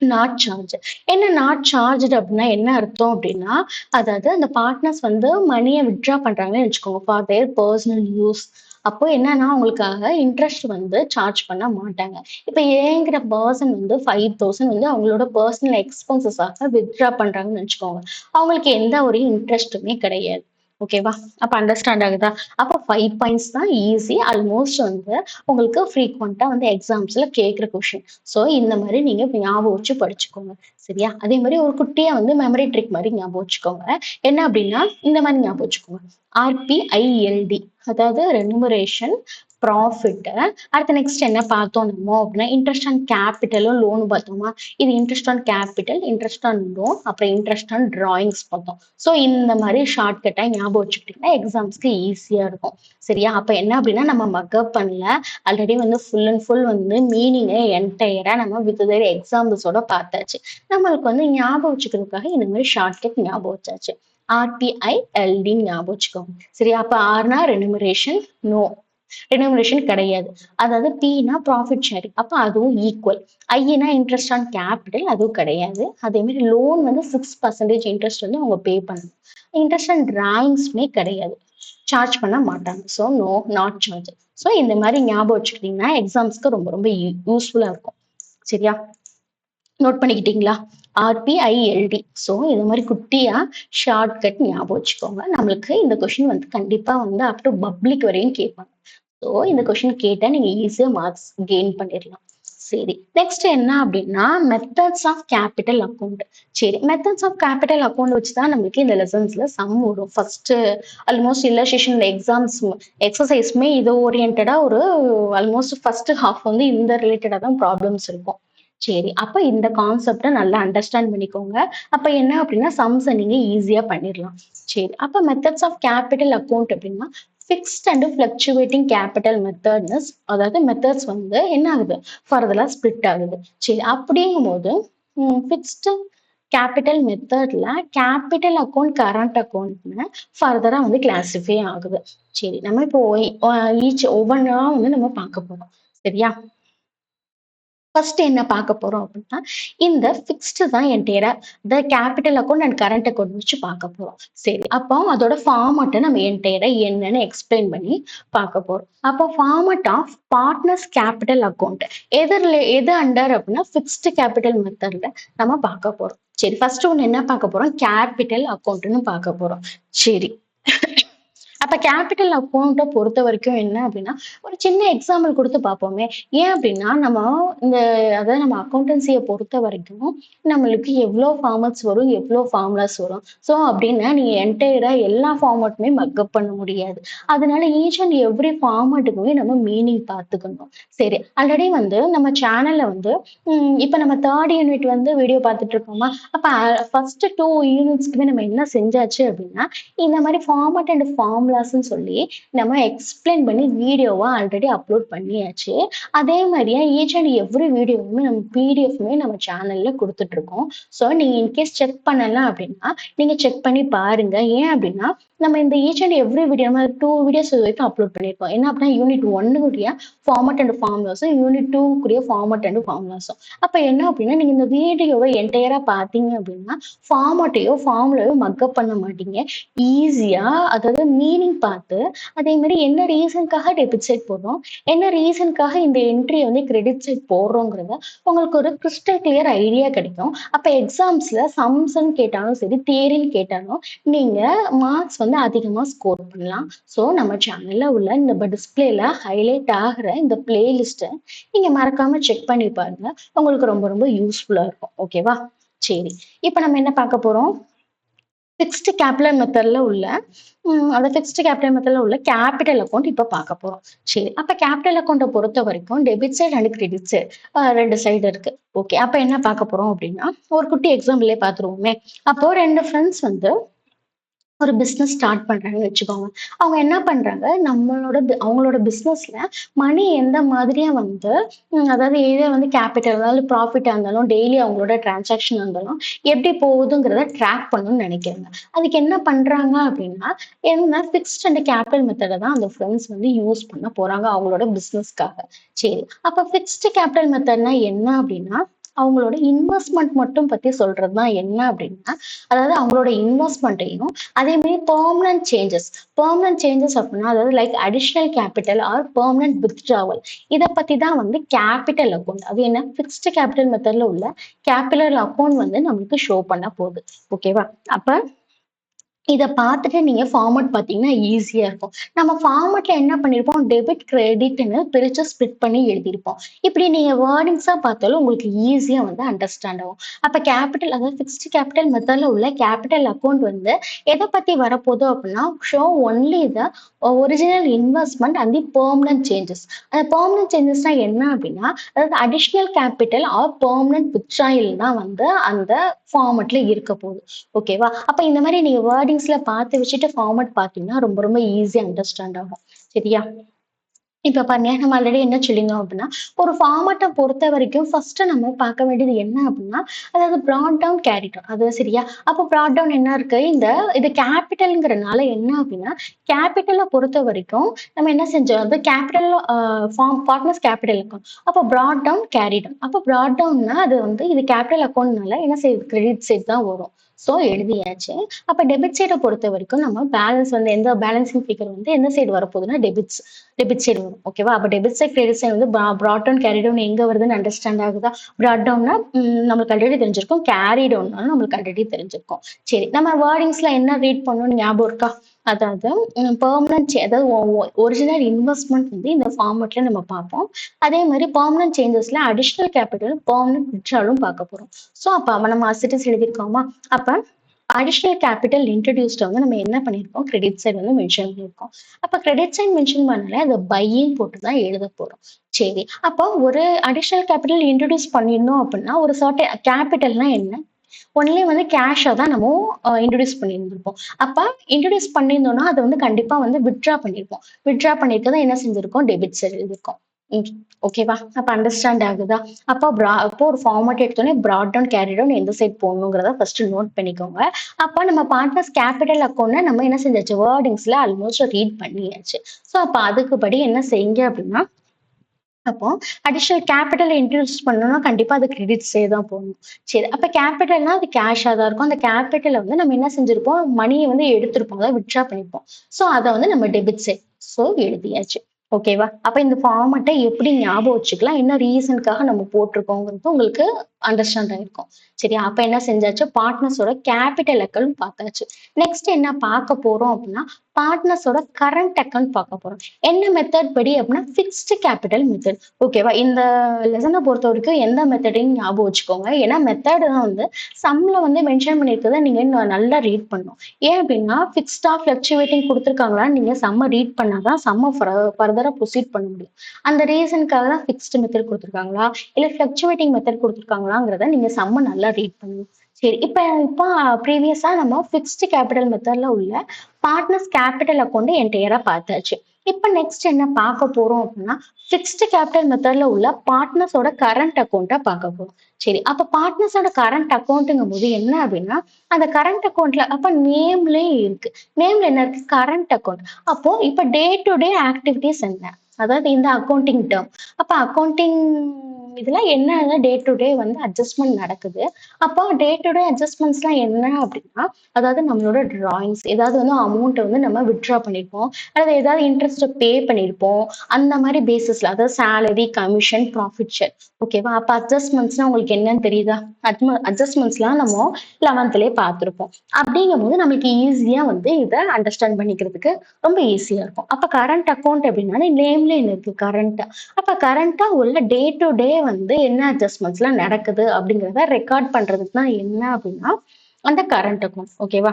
நாட் சார்ஜ். என்ன நாட் சார்ஜ்டு அப்படின்னா என்ன அர்த்தம் அப்படின்னா, அதாவது அந்த பார்ட்னர்ஸ் வந்து மனிய வித்ட்ரா பண்றாங்கன்னு வச்சுக்கோங்க. For their personal use. அப்போ என்னன்னா, அவங்களுக்காக இன்ட்ரெஸ்ட் வந்து சார்ஜ் பண்ண மாட்டாங்க. இப்ப ஏங்கிற பெர்சன் வந்து 5,000 வந்து அவங்களோட பெர்சனல் எக்ஸ்பென்சஸாக வித்ட்ரா பண்றாங்கன்னு வச்சுக்கோங்க. அவங்களுக்கு எந்த ஒரு இன்ட்ரெஸ்ட்டுமே கிடையாது. ஓகேவா? அப்ப அண்டர்ஸ்டாண்ட் ஆகுதா? அப்ப 5 பாயிண்ட்ஸ் தான் ஈஸி. ஆல்மோஸ்ட் வந்து உங்களுக்கு ஃப்ரீக்வென்ட்டா வந்து எக்ஸாம்ஸ்ல கேட்கிற கொஸ்டின். ஸோ இந்த மாரி நீங்க ஞாபகம் வச்சு படிச்சுக்கோங்க. சரியா? அதே மாரி ஒரு குட்டியா வந்து மெமரி ட்ரிக் மாரி ஞாபகம் வச்சுக்கோங்க. என்ன அப்டின்னா, இந்த மாரி ஞாபகம் வச்சுக்கோங்க. ஆர்பிஐஎல்டி அதாவது ரெனுமரேஷன், ப்ராஃபிட். அடுத்து நெக்ஸ்ட் என்ன பார்த்தோம் நம்ம அப்டின்னா, இன்ட்ரெஸ்ட் ஆன் கேப்பிட்டலும் லோனும் பார்த்தோமா? இது interest on capital, interest on loan, அப்புறம் இன்ட்ரெஸ்ட் ஆன் டிராயிங்ஸ் பார்த்தோம். ஸோ இந்த மாரி ஷார்ட்கட்டா ஞாபகம் வச்சுக்கிட்டீங்கன்னா எக்ஸாம்ஸ்க்கு ஈஸியா இருக்கும். சரியா? அப்ப என்ன அப்டின்னா, நம்ம மக்கப் பண்ணல. ஆல்ரெடி வந்து ஃபுல் அண்ட் ஃபுல் வந்து மீனிங்க என்டையரா நம்ம வித் தேர் எக்ஸாம்பிள்ஸோட பார்த்தாச்சு. நம்மளுக்கு வந்து ஞாபகம் வச்சுக்கிறதுக்காக இந்த மாரி ஷார்ட்கட் ஞாபகம் வச்சாச்சு. ஆர்பிஐஎல்டி ஞாபகம் வச்சுக்கோங்க. சரியா? அப்ப ஆர்னா ரெனுமரேஷன், நோ. ரெனுமரேஷன் கிடையாது. அதாவது பின்னா ப்ராஃபிட் ஷேரிங். அப்ப அதுவும் equal. Aina interest on capital அதுவும் கிடையாது. அதே மாரி லோன் வந்து 6% இன்ட்ரெஸ்ட் வந்து அவங்க பே பண்ணணும். இன்ட்ரெஸ்ட் ஆன் டிராயிங்ஸ்மே கிடையாது. சார்ஜ் பண்ண மாட்டாங்க. So no, not charge. So இந்த மாரி ஞாபகம் வச்சுக்கிட்டீங்கன்னா எக்ஸாம்ஸ்க்கு ரொம்ப ரொம்ப யூஸ்ஃபுல்லா இருக்கும். சரியா? நோட் பண்ணிக்கிட்டீங்களா? RPILD. ஸோ இது மாரி குட்டியா ஷார்ட்கட் ஞாபகம் வச்சுக்கோங்க. நம்மளுக்கு இந்த கொஸ்டின் வந்து கண்டிப்பா வந்து அப் டூ பப்ளிக் வரையும் கேட்பாங்க. ஸோ இந்த கொஸ்டின் கேட்டா நீங்க ஈஸியா மார்க்ஸ் கெயின் பண்ணிடலாம். சரி. நெக்ஸ்ட் என்ன அப்படின்னா மெத்தட்ஸ் ஆஃப் கேபிட்டல் அக்கவுண்ட். சரி, மெத்தட்ஸ் ஆஃப் கேபிட்டல் அக்கவுண்ட் வச்சு தான் நம்மளுக்கு இந்த லெசன்ஸ்ல சம் வரும். ஃபர்ஸ்ட் ஆல்மோஸ்ட் எல்லா செஷன்ல எக்ஸாம்ஸ் எக்ஸசைஸ்மே இது ஓரியன்டா ஒரு ஆல்மோஸ்ட் ஃபர்ஸ்ட் ஹாஃப் வந்து இந்த ரிலேட்டடா தான் ப்ராப்ளம்ஸ் இருக்கும். சரி, அப்ப இந்த கான்செப்ட நல்லா அண்டர்ஸ்டாண்ட் பண்ணிக்கோங்க. அப்ப என்ன அப்படின்னா சம்ஸ நீங்க ஈஸியா பண்ணிடலாம். சரி, அப்ப மெத்தட்ஸ் ஆஃப் கேபிட்டல் அக்கவுண்ட் அப்படின்னா ஃபிக்ஸ்ட் அண்ட் ஃப்ளக்சுவேட்டிங் கேபிட்டல் மெத்தட்னு அதாவது மெத்தட்ஸ் வந்து என்ன ஆகுது ஃபர்தரா ஸ்ப்ளிட் ஆகுது. சரி, அப்படிங்கும்போது ஃபிக்ஸ்டு கேபிட்டல் மெத்தட்ல கேபிட்டல் அக்கவுண்ட் கரண்ட் அக்கவுண்ட்னு ஃபர்தரா வந்து கிளாசிஃபை ஆகுது. சரி, நம்ம இப்போ ஈச் ஒவ்வொன்றா வந்து நம்ம பார்க்க போறோம். சரியா? ஃபர்ஸ்ட் என்ன பார்க்க போறோம் அப்படின்னா, இந்த ஃபிக்ஸ்டு தான் என்டையரா the capital account and current account வச்சு பார்க்க போறோம். சரி, அப்போ அதோட ஃபார்மட்ட நம்ம என்டையரா என்னன்னு எக்ஸ்பிளைன் பண்ணி பார்க்க போறோம். அப்போ format of partners capital account எது அண்டர் அப்படின்னா ஃபிக்ஸ்டு கேபிட்டல் மெத்தட்ல நம்ம பார்க்க போறோம். சரி, ஃபர்ஸ்ட் ஒண்ணு என்ன பார்க்க போறோம்? கேபிட்டல் அக்கவுண்ட்னு பார்க்க போறோம். சரி. அப்ப கேபிட்டல் அக்கவுண்ட்ட பொறுத்த வரைக்கும் என்ன அப்படின்னா, ஒரு சின்ன எக்ஸாம்பிள் குடுத்து பார்ப்போமே. ஏன் அப்படின்னா, நம்ம இந்த அதாவது நம்ம அக்கவுண்டன்சிய பொறுத்த வரைக்கும், நம்மளுக்கு எவ்ளோ ஃபார்மட்ஸ் வரும், எவ்ளோ ஃபார்முலாஸ் வரும். ஸோ அப்படின்னா, நீங்க என்டையரா எல்லா ஃபார்மட்டுமே மக்கப் பண்ண முடியாது. அதனால ஈச் அண்ட் எவ்ரி ஃபார்மட்டுக்குமே நம்ம மீனிங் பார்த்துக்கணும். சரி, ஆல்ரெடி வந்து நம்ம சேனல்ல வந்து இப்ப நம்ம 3rd யூனிட் வந்து வீடியோ பார்த்துட்டு இருக்கோமா? அப்ப ஃபர்ஸ்ட் 2 யூனிட்ஸ்க்குமே நம்ம என்ன செஞ்சாச்சு அப்படின்னா, இந்த மாதிரி ஃபார்மட் அண்ட் ஃபார்முலாஸ்ன்னு சொல்லி நம்ம எக்ஸ்பிளைன் பண்ணி வீடியோவா ஆல்ரெடி அப்லோட் பண்ணியாச்சு. அதே மாதிரியே ஈச் அண்ட் எவ்ரி வீடியோவுமே நம்ம பிடிஎஃப்மே நம்ம சேனல்ல கொடுத்துட்டு இருக்கோம். ஸோ நீங்க இன்கேஸ் செக் பண்ணல அப்படின்னா நீங்க செக் பண்ணி பாருங்க. ஏன் அப்படின்னா நம்ம இந்த ஈச் அண்ட் எவ்ரி வீடியோ நம்ம 2 வீடியோஸ் வரைக்கும் அப்லோட் பண்ணியிருக்கோம். என்ன அப்படின்னா யூனிட் 1 ஃபார்மட் அண்ட் ஃபார்முலாஸும் யூனிட் 2 ஃபார்மட் அண்ட் ஃபார்முலாஸும். அப்ப என்ன அப்படின்னா நீங்க இந்த வீடியோவை என்டையரா பார்த்தீங்க அப்படின்னா ஃபார்மட்டையோ ஃபார்முலாவோ மக்கப் பண்ண மாட்டீங்க. ஈஸியா அதாவது மீனிங் பார்த்து அதே மாதிரி என்ன ரீசனுக்காக டெபிட் சைட் போடுறோம், என்ன ரீசனுக்காக இந்த என்ட்ரியை வந்து கிரெடிட் சைட் போடுறோங்கிறத உங்களுக்கு ஒரு கிறிஸ்டல் கிளியர் ஐடியா கிடைக்கும். அப்ப எக்ஸாம்ஸ்ல சம்ஸ்ன்னு கேட்டாலும் சரி, தியரின்னு கேட்டாலும் நீங்க மார்க்ஸ் வந்து அதிகமா ஸ்கோர் பண்ணலாம். ஸோ நம்ம சேனல்ல உள்ள இந்த டிஸ்பிளேல ஹைலைட் ஆகிற இந்த பிளேலிஸ்ட்டை நீங்க மறக்காம செக் பண்ணி பாருங்க. உங்களுக்கு ரொம்ப ரொம்ப யூஸ்ஃபுல்லா இருக்கும். ஓகேவா? சரி, இப்ப நம்ம என்ன பார்க்க போறோம்? ஃபிக்ஸ்டு கேபிட்டல் மெத்தட்ல உள்ள அந்த ஃபிக்ஸ்டு கேபிட்டல் மெத்தட்ல உள்ள கேபிட்டல் அக்கவுண்ட் இப்ப பார்க்க போறோம். சரி, அப்ப கேபிட்டல் அக்கவுண்ட்டை பொறுத்த வரைக்கும் debit side and credit side 2 side இருக்கு. ஓகே, அப்ப என்ன பார்க்க போறோம் அப்படின்னா ஒரு குட்டி எக்ஸாம்பிளே பார்த்துருவோமே. அப்போ 2 ஃப்ரெண்ட்ஸ் வந்து ஒரு பிசினஸ் ஸ்டார்ட் பண்றாங்கன்னு வச்சுக்கோங்க. அவங்க என்ன பண்றாங்க, அவங்களோட பிசினஸ்ல மணி எந்த மாதிரியா வந்து அதாவது எது வந்து கேபிட்டல் அதாவது ப்ராஃபிட்டா இருந்தாலும் டெய்லி அவங்களோட டிரான்சாக்ஷன் இருந்தாலும் எப்படி போகுதுங்கிறத ட்ராக் பண்ணணும்னு நினைக்கிறாங்க. அதுக்கு என்ன பண்றாங்க அப்படின்னா என்ன ஃபிக்ஸ்ட் அண்ட் கேபிட்டல் மெத்தடை தான் அந்த ஃப்ரெண்ட்ஸ் வந்து யூஸ் பண்ண போறாங்க அவங்களோட பிசினஸ்க்காக. சரி, அப்ப ஃபிக்ஸ்ட் கேபிட்டல் மெத்தட்னா என்ன அப்படின்னா அவங்களோட இன்வெஸ்ட்மெண்ட் மட்டும் பத்தி சொல்றதுதான் என்ன அப்படின்னா அதாவது அவங்களோட இன்வெஸ்ட்மெண்ட்டையும் அதே மாதிரி பெர்மனன்ட் சேஞ்சஸ் அப்படின்னா அதாவது like additional capital or permanent withdrawal இதை பத்தி தான் வந்து கேபிட்டல் அக்கௌண்ட் அது என்ன ஃபிக்ஸ்டு கேபிட்டல் மெத்தட்ல உள்ள கேபிட்டல் அக்கௌண்ட் வந்து நம்மளுக்கு ஷோ பண்ண போகுது. ஓகேவா? அப்ப இத பார்த்துட்டு நீங்க ஃபார்மட் பார்த்தீங்கன்னா ஈஸியா இருக்கும். நம்ம ஃபார்மட்ல என்ன பண்ணியிருப்போம், டெபிட், கிரெடிட்ன்னு பிரிச்சு ஸ்ப்ளிட் பண்ணி எழுதியிருப்போம். இப்படி நீங்க வேர்டிங்ஸா பார்த்தாலும் உங்களுக்கு ஈஸியா வந்து அண்டர்ஸ்டாண்ட் ஆகும். அப்ப கேபிட்டல் அதாவது ஃபிக்ஸ்டு கேபிட்டல் மெத்தட்ல உள்ள கேபிட்டல் அக்கவுண்ட் வந்து எத பத்தி வரப்போகுது அப்படின்னா, show only the original investment and the permanent changes. அந்த பெர்மனன்ட் சேஞ்சஸ்னா என்ன அப்படின்னா, அதாவது additional capital or permanent withdrawal தான் வந்து அந்த ஃபார்மட்ல இருக்க போகுது. ஓகேவா? அப்ப இந்த மாதிரி நீங்க வேர்டிங்ஸ்ல பார்த்து வச்சுட்டு ஃபார்மட் பார்த்தீங்கன்னா ரொம்ப ரொம்ப ஈஸியா அண்டர்ஸ்டாண்ட் ஆகும். சரியா? இப்ப பாருங்க நம்ம ஆல்ரெடி என்ன சொல்லியிருந்தோம் அப்படின்னா ஒரு ஃபார்மட்டை பொறுத்த வரைக்கும் ஃபர்ஸ்ட் நம்ம பார்க்க வேண்டியது என்ன அப்படின்னா அதாவது ப்ராட் டவுன் கேரி டவுன் அது சரியா. அப்போ ப்ராட் டவுன் என்ன இருக்கு இது கேபிட்டல்ங்கிறனால என்ன அப்படின்னா கேபிட்டலை பொறுத்த வரைக்கும் நம்ம என்ன செஞ்சோம் அது கேபிட்டல் பார்ட்னர்ஸ் கேபிட்டல் இருக்கும். அப்போ ப்ராட் டவுன் கேரி டவுன் அப்போ ப்ராட் டவுன்னா அது வந்து இது கேபிட்டல் அக்கௌண்ட்னால என்ன செய்யுது கிரெடிட் சைட் தான் வரும். ஸோ எழுதியாச்சு. அப்ப டெபிட் சைட பொறுத்த வரைக்கும் நம்ம பேலன்ஸ் வந்து எந்த பேலன்சிங் ஃபிகர் வந்து எந்த சைடு வரப்போகுதுன்னா டெபிட் சைடு வரும். ஓகேவா? அப்ப டெபிட் சைட், கிரெடிட் சைடு வந்து ப்ராட் டவுன், கேரி டவுன் எங்க வருதுன்னு அண்டர்ஸ்டாண்ட் ஆகுதா? ப்ராட் டவுன்னா நம்மளுக்கு ஆல்ரெடி தெரிஞ்சிருக்கும். கேரி டவுன்னாலும் நம்மளுக்கு ஆல்ரெடி தெரிஞ்சிருக்கும். சரி, நம்ம வேர்டிங்ஸ்ல என்ன ரீட் பண்ணணும்னு ஞாபகம் இருக்கா? அதாவது பெர்மனன்ட் அதாவது ஒரிஜினல் இன்வெஸ்ட்மெண்ட் வந்து இந்த ஃபார்மட்ல நம்ம பார்ப்போம். அதே மாதிரி பெர்மனன்ட் சேஞ்சஸ்ல அடிஷனல் கேபிட்டல், பெர்மனன்ட் வித்ட்ராலும் பார்க்க போறோம். ஸோ அப்ப நம்ம அசெட்ஸ் எழுதியிருக்கோமா? அப்ப அடிஷனல் கேபிட்டல் இன்ட்ரடியூஸ்ட வந்து நம்ம என்ன பண்ணியிருக்கோம்? கிரெடிட் சைடு வந்து மென்ஷன் பண்ணியிருக்கோம். அப்ப கிரெடிட் சைடு மென்ஷன் பண்ணாலே அதை பையிங் போட்டு தான் எழுத போறோம். சரி, அப்போ ஒரு அடிஷனல் கேபிட்டல் இன்ட்ரடியூஸ் பண்ணியிருந்தோம் அப்படின்னா ஒரு சர்டன் கேபிட்டல்னா என்ன? ஒன்லி வந்து கேஷா தான் நம்ம இன்ட்ரடியூஸ் பண்ணியிருந்திருப்போம். அப்ப இன்ட்ரடியூஸ் பண்ணியிருந்தோம்னா அதை வந்து கண்டிப்பா வந்து வித்ட்ரா பண்ணியிருப்போம். வித்ட்ரா பண்ணியிருக்கதை என்ன செஞ்சிருக்கோம்? டெபிட் சைடு எழுதியிருக்கோம். ஓகேவா? அப்ப அண்டர்ஸ்டாண்ட் ஆகுதா? அப்போ ஒரு ஃபார்மேட் எடுத்தோடனே ப்ராட் டவுன், கேரி டவுன் எந்த சைட் போடணுங்கிறத ஃபர்ஸ்ட் நோட் பண்ணிக்கோங்க. அப்ப நம்ம பார்ட்னர்ஸ் கேபிட்டல் அக்கௌண்ட்ல நம்ம என்ன செஞ்சாச்சு? வேர்டிங்ஸ்ல ஆல்மோஸ்ட் ரீட் பண்ணியாச்சு. ஸோ அப்ப அதுக்குபடி என்ன செய்யுங்க அப்படின்னா, அப்போ அடிஷனல் கேபிட்டல் இன்ட்ரடியூஸ் பண்ணணும்னா கண்டிப்பா அது கிரெடிட் சைடு தான் போகணும். சரி, அப்ப கேபிட்டல்னா அது கேஷா தான் இருக்கும். அந்த கேபிட்டல வந்து நம்ம என்ன செஞ்சிருப்போம்? மணியை வந்து எடுத்திருப்போம். அதாவது வித்ட்ரா பண்ணிருப்போம். ஸோ அதை வந்து நம்ம டெபிட் சைடு. ஸோ எழுதியாச்சு. ஓகேவா? அப்ப இந்த ஃபார்மட்டை எப்படி ஞாபகம் வச்சுக்கலாம்? என்ன ரீசனுக்காக நம்ம போட்டிருக்கோங்கிறது உங்களுக்கு அண்டர்ஸ்டாண்ட் ஆயிருக்கும். சரியா? அப்ப என்ன செஞ்சாச்சு? பார்ட்னர்ஸோட கேபிட்டல் அக்கௌண்ட் பார்த்தாச்சு. நெக்ஸ்ட் என்ன பார்க்க போறோம் அப்படின்னா, பார்ட்னர்ஸோட கரண்ட் அக்கௌண்ட் பார்க்க போறோம். என்ன மெத்தட் படி அப்படின்னா ஃபிக்ஸ்டு கேபிட்டல் மெத்தட். ஓகேவா? இந்த லெசனை பொறுத்த வரைக்கும் எந்த மெத்தடையும் ஞாபகம் வச்சுக்கோங்க. ஏன்னா மெத்தட் தான் வந்து சம்ல வந்து மென்ஷன் பண்ணியிருக்கதை நீங்க நல்லா ரீட் பண்ணணும். ஏன் அப்படின்னா ஃபிக்ஸ்டா ஃபிளக்சுவேட்டிங் கொடுத்துருக்காங்களான்னு நீங்க சம்ம ரீட் பண்ணாதான் சம்ம ஃபர்தரா ப்ரொசீட் பண்ண முடியும். அந்த ரீசனுக்காக தான் ஃபிக்ஸ்டு மெத்தட் கொடுத்துருக்காங்களா இல்ல ஃபிளக்சுவேட்டிங் மெத்தட் கொடுத்துருக்காங்களாங்கிறத நீங்க சம்ம நல்லா ரீட் பண்ணணும். சரி, இப்போ ப்ரீவியஸா நம்ம ஃபிக்ஸ்டு கேபிட்டல் மெத்தட்ல உள்ள பார்ட்னர்ஸ் கேபிட்டல் அக்கௌண்ட் என்டையரா பார்த்தாச்சு. இப்ப நெக்ஸ்ட் என்ன பார்க்க போறோம் அப்படின்னா, ஃபிக்ஸ்டு கேபிட்டல் மெத்தட்ல உள்ள பார்ட்னர்ஸோட கரண்ட் அக்கௌண்ட்டை பார்க்க போறோம். சரி, அப்ப பார்ட்னர்ஸோட கரண்ட் அக்கௌண்ட்டுங்கும் போது என்ன அப்படின்னா, அந்த கரண்ட் அக்கௌண்ட்ல அப்ப நேம்லயே இருக்கு. நேம்ல என்ன இருக்கு? Current account. அப்போ இப்ப டே டு டே ஆக்டிவிட்டிஸ் என்ன? அதாவது இந்த அக்கௌண்டிங் டேர்ம். அப்ப அக்கௌண்டிங் இதுல என்ன டே டு டே வந்து அட்ஜஸ்ட்மெண்ட் நடக்குது. அப்போ டே டு டே அட்ஜஸ்ட்மெண்ட்ஸ்லாம் என்ன அப்படின்னா, அதாவது நம்மளோட டிராயிங்ஸ் ஏதாவது வந்து அமௌண்ட் வந்து நம்ம வித்ட்ரா பண்ணிருப்போம், அல்லது ஏதாவது இன்ட்ரெஸ்ட் பே பண்ணிருப்போம். அந்த மாதிரி பேசிஸ்ல அதாவது சேலரி, கமிஷன், ப்ராஃபிட் ஷேர். ஓகேவா? அப்ப அட்ஜஸ்ட்மெண்ட்ஸ்னா உங்களுக்கு என்னன்னு தெரியுதா? அட்ஜஸ்ட்மெண்ட்ஸ்லாம் நம்ம 11th பார்த்திருப்போம். அப்படிங்கும்போது நமக்கு ஈஸியா வந்து இதை அண்டர்ஸ்டாண்ட் பண்ணிக்கிறதுக்கு ரொம்ப ஈஸியா இருக்கும். அப்ப கரண்ட் அக்கௌண்ட் அப்படின்னா நேம்ல என்ன இருக்கு? கரண்ட். அப்ப கரண்டா உள்ள டே டு டே வந்து என்ன அட்ஜஸ்ட்மெண்ட்ஸ்லாம் நடக்குது அப்படிங்கிறத ரெக்கார்ட் பண்றதுக்கு தான் என்ன அப்படின்னா அந்த கரண்ட் அக்கௌண்ட். ஓகேவா?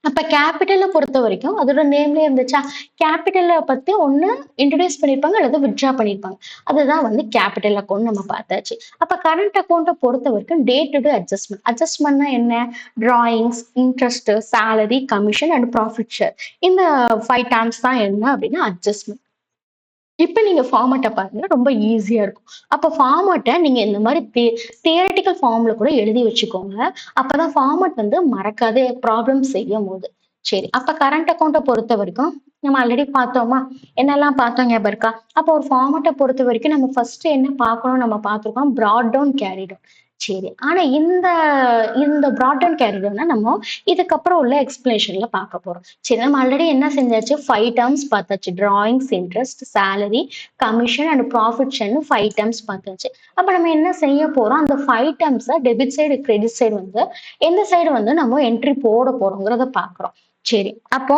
அப்ப கேபிட்டலை பொறுத்த வரைக்கும் அதோட நேம்லயே இருந்துச்சா? கேபிட்டலை பத்தி ஒண்ணு இன்ட்ரடியூஸ் பண்ணிருப்பாங்க அல்லது வித்ட்ரா பண்ணிருப்பாங்க. அதுதான் வந்து கேபிட்டல் அக்கௌண்ட் நம்ம பார்த்தாச்சு. அப்ப கரண்ட் அக்கௌண்ட்டை பொறுத்த வரைக்கும் டே டு டே அட்ஜஸ்ட்மெண்ட். அட்ஜஸ்ட்மெண்ட்னா என்ன? Drawings, interest, salary, commission and profit share. இந்த 5 டேர்ம்ஸ் தான் என்ன அப்படின்னா அட்ஜஸ்ட்மெண்ட். இப்ப நீங்க ஃபார்மட்ட பாருங்க. ரொம்ப ஈஸியா இருக்கும். அப்ப ஃபார்மட்ட நீங்க இந்த மாரி தியரட்டிக்கல் ஃபார்ம்ல கூட எழுதி வச்சுக்கோங்க. அப்பதான் ஃபார்மட் வந்து மறக்காது ப்ராப்ளம் செய்யும்போது. சரி. அப்ப கரண்ட் அக்கவுண்ட்ட பொறுத்த வரைக்கும் நம்ம ஆல்ரெடி பார்த்தோமா? என்னெல்லாம் பார்த்தோம் ஞாபகம் இருக்கா? அப்போ ஒரு ஃபார்மட்ட பொறுத்த வரைக்கும் நம்ம ஃபர்ஸ்ட் என்ன பார்க்கணும் நம்ம பார்த்துருக்கோம். Brought down, carry down. சரி. ஆனா இந்த இந்த ப்ராட் டவுன், கேரி டவுன நம்ம இதுக்கப்புறம் உள்ள எக்ஸ்பிளனேஷன்ல பார்க்க போறோம். சரி, நம்ம ஆல்ரெடி என்ன செஞ்சாச்சு? 5 டேர்ம்ஸ் பார்த்தாச்சு. Drawings, interest, salary, commission and profit ஷேர்னு 5 டேர்ம்ஸ் பார்த்தாச்சு. அப்ப நம்ம என்ன செய்ய போறோம்? அந்த 5 டேர்ம்ஸ டெபிட் சைடு, கிரெடிட் சைடு வந்து எந்த சைடு வந்து நம்ம என்ட்ரி போட போறோங்கிறத பார்க்குறோம். சரி. அப்போ